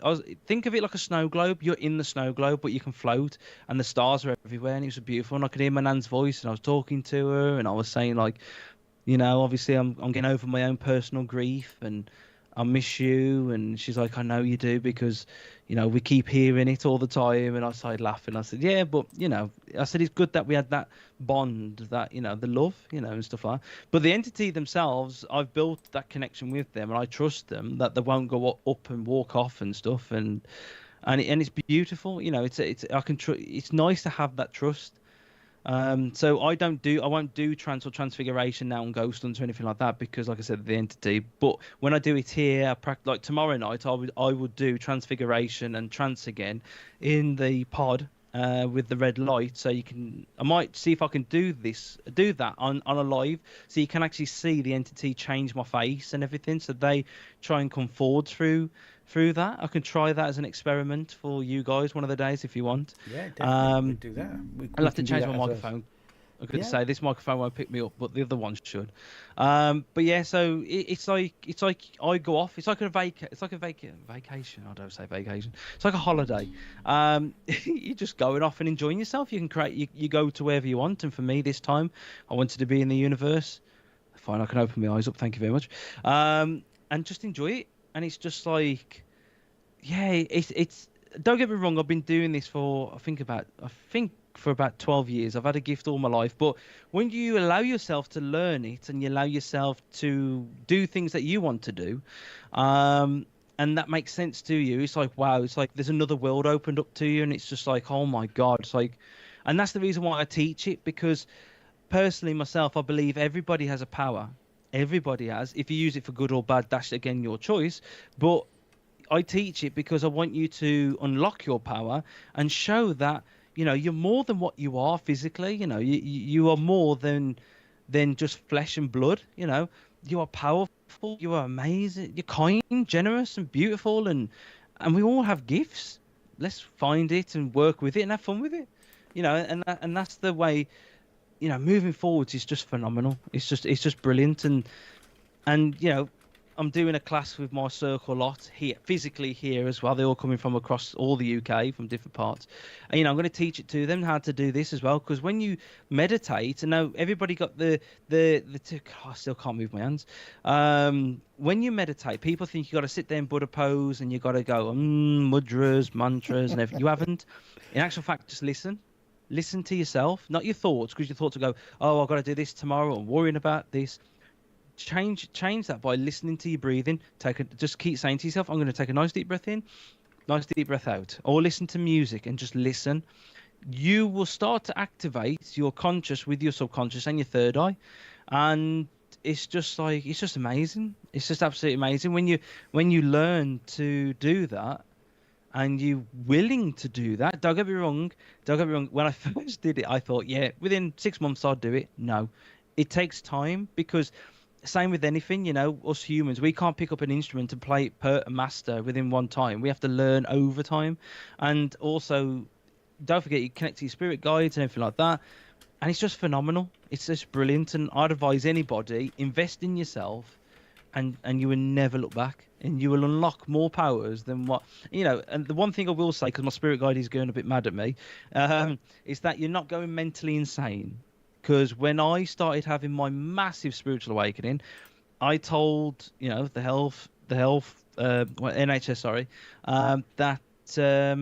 think of it like a snow globe. You're in the snow globe, but you can float, and the stars are everywhere, and it was beautiful. And I could hear my nan's voice, and I was talking to her, and I was saying like, obviously I'm getting over my own personal grief, and I miss you. And she's like, I know you do because, we keep hearing it all the time. And I started laughing. I said, yeah, but, I said, it's good that we had that bond, that, the love, and stuff like that. But the entity themselves, I've built that connection with them and I trust them that they won't go up and walk off and stuff. And it's beautiful. It's nice to have that trust. So I won't do trance or transfiguration now on ghost hunts or anything like that because, like I said, the entity. But when I do it here, like tomorrow night, I would do transfiguration and trance again in the pod with the red light. So I might see if I can do that on a live, so you can actually see the entity change my face and everything. So they try and come forward through that. I can try that as an experiment for you guys one of the days if you want. Yeah, definitely do that. I'll have to change my microphone. I could say this microphone won't pick me up, but the other ones should. But yeah, so it's like I go off. It's like a vacation. I don't say vacation. It's like a holiday. You're just going off and enjoying yourself. You can create. You go to wherever you want. And for me, this time, I wanted to be in the universe. Fine, I can open my eyes up. Thank you very much. And just enjoy it. And it's just like, yeah, it's. Don't get me wrong. I've been doing this for for about 12 years. I've had a gift all my life. But when you allow yourself to learn it and you allow yourself to do things that you want to do, and that makes sense to you, it's like, wow, it's like there's another world opened up to you. And it's just like, oh my God, it's like, and that's the reason why I teach it, because personally myself, I believe everybody has a power. Everybody has. If you use it for good or bad, that's again your choice. But I teach it because I want you to unlock your power and show that, you're more than what you are physically. You are more than just flesh and blood. You are powerful. You are amazing. You're kind, generous, and beautiful. And we all have gifts. Let's find it and work with it and have fun with it. And that's the way. Moving forwards is just phenomenal. It's just brilliant. And I'm doing a class with my circle lot here, physically here as well. They're all coming from across all the UK from different parts. And, I'm going to teach it to them how to do this as well. Because when you meditate, and now everybody got the I still can't move my hands. When you meditate, people think you got to sit there in Buddha pose and you got to go mudras, mantras, and everything. You haven't. In actual fact, just listen. Listen to yourself, not your thoughts, because your thoughts will go, oh, I've got to do this tomorrow. I'm worrying about this. Change that by listening to your breathing. Just keep saying to yourself, I'm going to take a nice deep breath in, nice deep breath out. Or listen to music and just listen. You will start to activate your conscious with your subconscious and your third eye. And it's just amazing. It's just absolutely amazing when you learn to do that. And you willing to do that. Don't get me wrong. When I first did it, I thought, yeah, within 6 months I'd do it. No, it takes time, because same with anything, us humans, we can't pick up an instrument and play it per master within one time. We have to learn over time. And also, don't forget, you connect to your spirit guides and everything like that. And it's just phenomenal. It's just brilliant. And I'd advise anybody, invest in yourself and you will never look back, and you will unlock more powers than what you know. And the one thing I will say, because my spirit guide is going a bit mad at me, is that you're not going mentally insane. Because when I started having my massive spiritual awakening, I told NHS, sorry, that I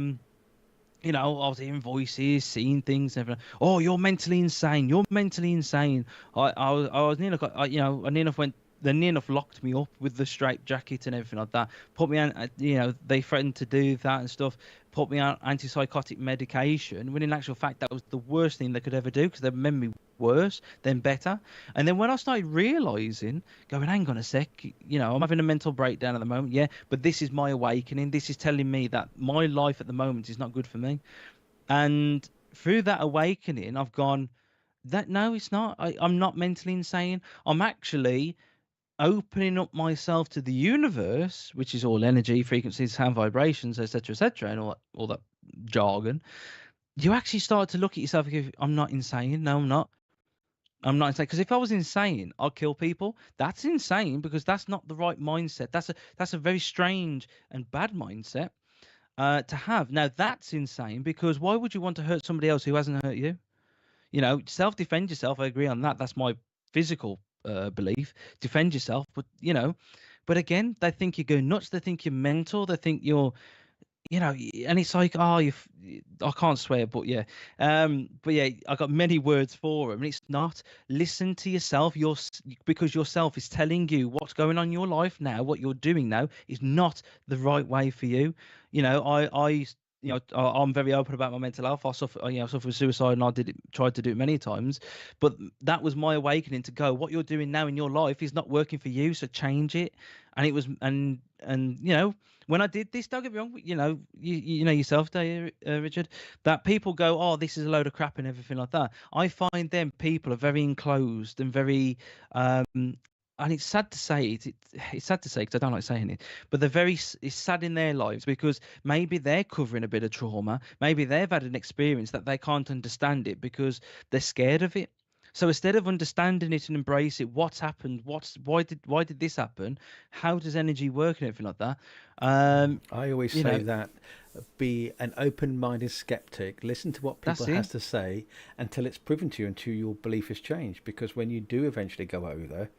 was hearing voices, seeing things, and everything. Oh, you're mentally insane. You're mentally insane. I was near enough, I near enough went. They near enough locked me up with the straight jacket and everything like that. Put me on, they threatened to do that and stuff. Put me on antipsychotic medication. When in actual fact, that was the worst thing they could ever do, because they made me worse, then better. And then when I started realizing, going, hang on a sec, I'm having a mental breakdown at the moment, yeah, but this is my awakening. This is telling me that my life at the moment is not good for me. And through that awakening, I've gone, that no, it's not. I'm not mentally insane. I'm actually opening up myself to the universe, which is all energy, frequencies, sound, vibrations, etc., and all that jargon. You actually start to look at yourself and go, I'm not insane. No, I'm not. I'm not insane. Because if I was insane, I'd kill people. That's insane, because that's not the right mindset. That's a very strange and bad mindset to have. Now that's insane, because why would you want to hurt somebody else who hasn't hurt you? Self-defend yourself. I agree on that. That's my physical belief. Defend yourself, but again, they think you're going nuts. They think you're mental. They think you're, and it's like, oh, I can't swear, but yeah, I got many words for them, and it's not. Listen to yourself, because yourself is telling you what's going on in your life now. What you're doing now is not the right way for you. I'm very open about my mental health. I suffer with suicide, and tried to do it many times. But that was my awakening to go, what you're doing now in your life is not working for you, so change it. And it was, and when I did this, don't get me wrong, you know yourself, Richard, that people go, oh, this is a load of crap and everything like that. I find them people are very enclosed and very, and it's sad to say it's sad to say, because I don't like saying it, but it's sad in their lives, because maybe they're covering a bit of trauma. Maybe they've had an experience that they can't understand it because they're scared of it. So instead of understanding it and embrace it, what's happened? Why did this happen? How does energy work and everything like that? I always say that be an open-minded skeptic. Listen to what people has to say until it's proven to you, until your belief has changed. Because when you do eventually go over,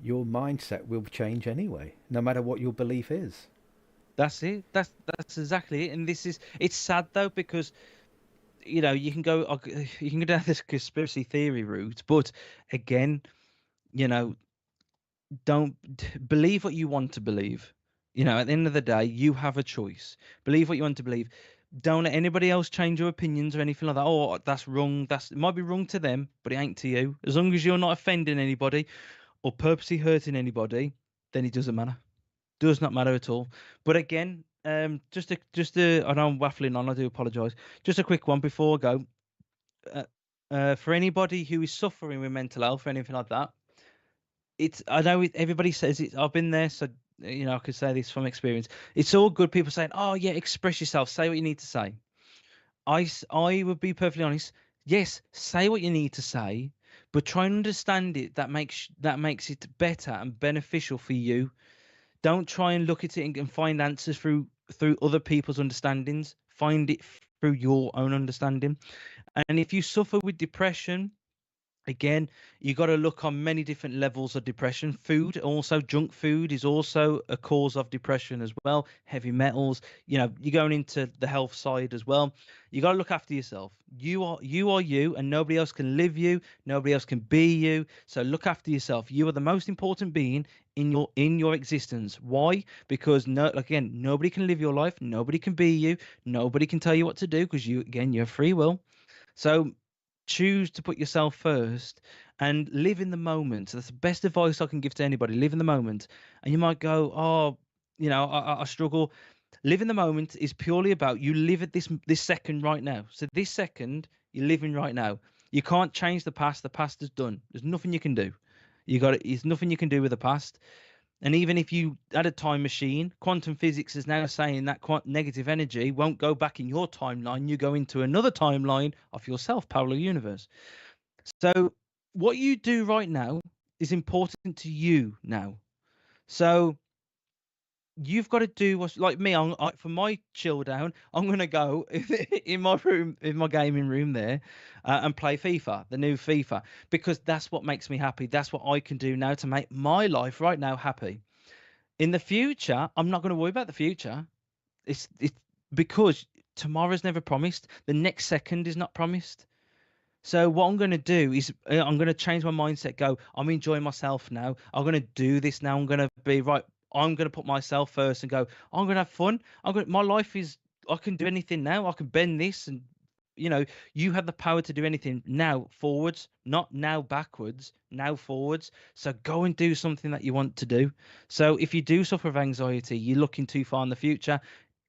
your mindset will change anyway, no matter what your belief is. That's it. That's exactly it. And it's sad though, because you can go down this conspiracy theory route, but again, don't believe what you want to believe. At the end of the day, you have a choice. Believe what you want to believe. Don't let anybody else change your opinions or anything like that. Oh, that's wrong. It might be wrong to them, but it ain't to you. As long as you're not offending anybody or purposely hurting anybody, then it doesn't matter. Does not matter at all. But again, I know I'm waffling on. I do apologise. Just a quick one before I go. For anybody who is suffering with mental health or anything like that, I know everybody says it. I've been there, so I could say this from experience. It's all good. People saying, "Oh yeah, express yourself. Say what you need to say." I would be perfectly honest. Yes, say what you need to say, but try and understand it. That makes it better and beneficial for you. Don't try and look at it and find answers through other people's understandings. Find it through your own understanding. And if you suffer with depression, again, you got to look on many different levels of depression. Food, also junk food, is also a cause of depression as well. Heavy metals, you're going into the health side as well. You got to look after yourself. You are you, and nobody else can live you. Nobody else can be you. So look after yourself. You are the most important being in your existence. Why? Because nobody can live your life. Nobody can be you. Nobody can tell you what to do, because you have free will. So choose to put yourself first and live in the moment. So that's the best advice I can give to anybody. Live in the moment. And you might go, oh, I struggle. Live in the moment is purely about you live at this second right now. So this second, you're living right now. You can't change the past. The past is done. There's nothing you can do. There's nothing you can do with the past. And even if you had a time machine, quantum physics is now saying that negative energy won't go back in your timeline. You go into another timeline of yourself, parallel universe. So what you do right now is important to you now. So you've got to do what's like me. For my chill down, I'm gonna go in my room, in my gaming room there, and play FIFA, the new FIFA, because that's what makes me happy. That's what I can do now to make my life right now happy. In the future, I'm not going to worry about the future. It's because tomorrow's never promised. The next second is not promised. So what I'm going to do is I'm going to change my mindset. Go, I'm enjoying myself now. I'm going to do this now. I'm going to be right. I'm going to put myself first and go. I'm going to have fun. My life is. I can do anything now. I can bend this, and you have the power to do anything now forwards, not now backwards, now forwards. So go and do something that you want to do. So if you do suffer of anxiety, you're looking too far in the future.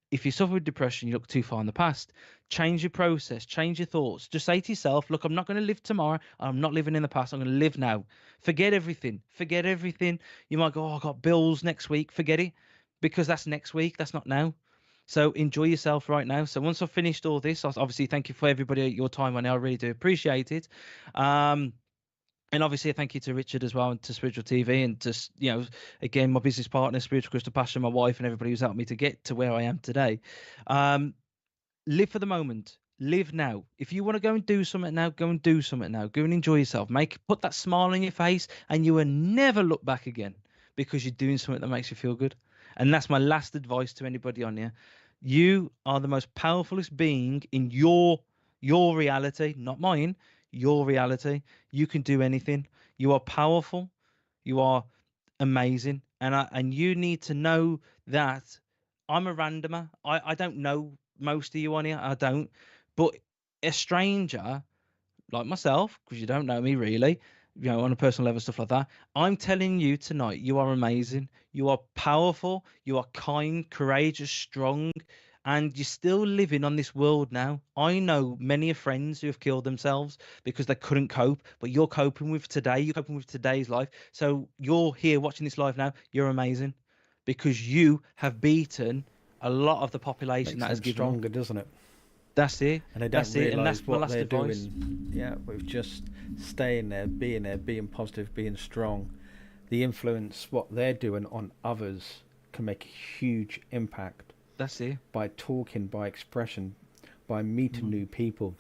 If you suffer with depression, you look too far in the past. Change your process, change your thoughts. Just say to yourself, look, I'm not going to live tomorrow. I'm not living in the past. I'm going to live now. Forget everything. Forget everything. You might go, oh, I got bills next week. Forget it. Because that's next week. That's not now. So enjoy yourself right now. So once I've finished all this, obviously thank you for everybody your time on it. I really do appreciate it. And obviously, thank you to Richard as well, and to Spiritual TV, and to, again, my business partner, Spiritual Crystal Passion, my wife, and everybody who's helped me to get to where I am today. Live for the moment. Live now. If you want to go and do something now, go and do something now. Go and enjoy yourself. Put that smile on your face, and you will never look back again, because you're doing something that makes you feel good. And that's my last advice to anybody on here. You are the most powerfulest being in your reality, not mine. Your reality. You can do anything. You are powerful. You are amazing, and you need to know that. I'm a randomer. I don't know most of you on here. I don't. But a stranger like myself, because you don't know me really, on a personal level, stuff like that. I'm telling you tonight, you are amazing. You are powerful. You are kind, courageous, strong, and you're still living on this world now. I know many friends who have killed themselves because they couldn't cope, but you're coping with today. You're coping with today's life. So you're here watching this live now. You're amazing because you have beaten a lot of the population Makes that has them given stronger, up. doesn't it? That's it. And they don't That's it. And realise that's my what last they're advice. doing. Yeah, with just staying there, being positive, being strong. The influence what they're doing on others can make a huge impact. That's it. By talking, by expression, by meeting new people.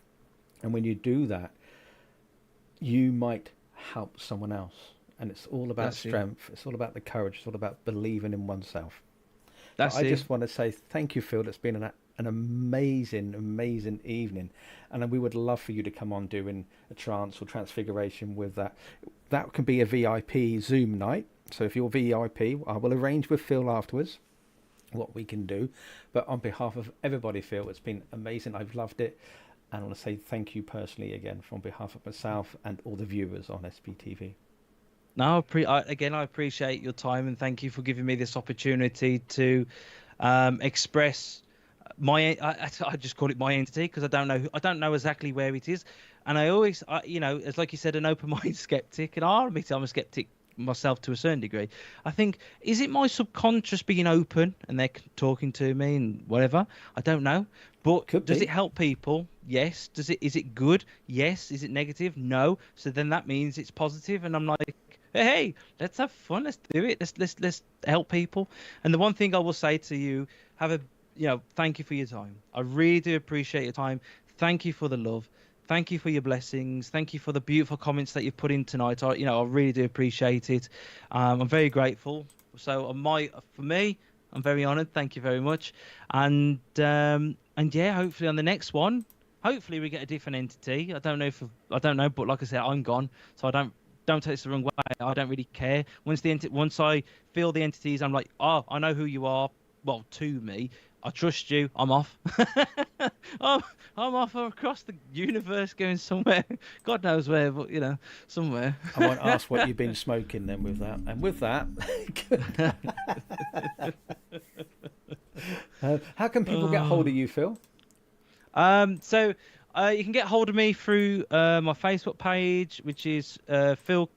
And when you do that, you might help someone else. And it's all about strength. It's all about the courage. It's all about believing in oneself. That's I just want to say thank you, Phil. It's been an amazing, amazing evening. And we would love for you to come on doing a trance or transfiguration with that. That can be a VIP Zoom night. So if you're VIP, I will arrange with Phil afterwards what we can do. But on behalf of everybody, Phil, it's been amazing. I've loved it. And I want to say thank you personally again from behalf of myself and all the viewers on SPTV. No, I appreciate your time, and thank you for giving me this opportunity to express my. I just call it my entity because I don't know exactly where it is, and I always, as like you said, an open-minded skeptic, and I'll admit I'm a skeptic myself to a certain degree. I think, is it my subconscious being open and they're talking to me and whatever? I don't know. But does it help people? Yes. Is it good? Yes. Is it negative? No. So then that means it's positive, and I'm like, hey, let's have fun. Let's do it. Let's help people. And the one thing I will say to you, thank you for your time. I really do appreciate your time. Thank you for the love. Thank you for your blessings. Thank you for the beautiful comments that you've put in tonight. I really do appreciate it. I'm very grateful. So for me, I'm very honoured. Thank you very much. And yeah, hopefully on the next one, hopefully we get a different entity. I don't know, but like I said, I'm gone, so I don't take this the wrong way. I don't really care. Once I feel the entities, I'm like, oh, I know who you are. Well, to me, I trust you. I'm off. I'm off across the universe, going somewhere. God knows where, but somewhere. I won't ask what you've been smoking then with that. And with that, how can people get hold of you, Phil? So you can get hold of me through my Facebook page, which is Phil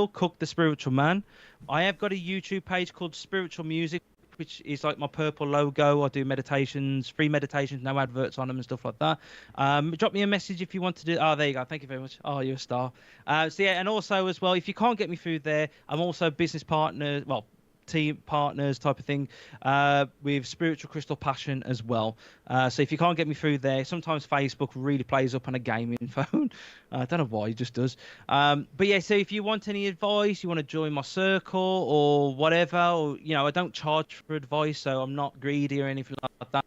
Cook, the Spiritual Man. I have got a YouTube page called Spiritual Music, which is like my purple logo. I do meditations, free meditations, no adverts on them and stuff like that. Drop me a message if you want to do. Oh, there you go. Thank you very much. Oh, you're a star. So yeah, and also as well, if you can't get me through there, I'm also business partner. Well, team partners type of thing, with Spiritual Crystal Passion as well. So if you can't get me through there, sometimes Facebook really plays up on a gaming phone. I don't know why, it just does. But yeah, so if you want any advice, you want to join my circle or whatever, or I don't charge for advice, so I'm not greedy or anything like that.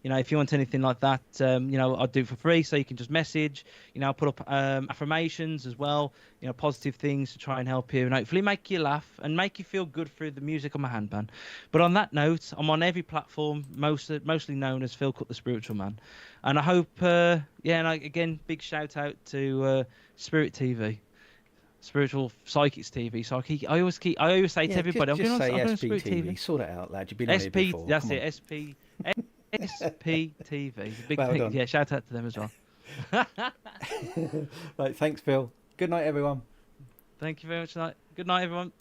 If you want anything like that, I'll do it for free. So you can just message. I'll put up affirmations as well. Positive things to try and help you and hopefully make you laugh and make you feel good through the music on my handband. But on that note, I'm on every platform, mostly known as Phil Cook the Spiritual Man. And I hope, again, big shout out to Spirit TV, Spiritual Psychics TV. So I always say to everybody, just I'm say going to SP Spirit TV. TV. Sort it out, lad. You've been on here SP, before. that's Come it, on. SP TV. Big Well thing. done. Yeah, shout out to them as well. Right, thanks, Phil. Good night, everyone. Thank you very much. Good night, everyone.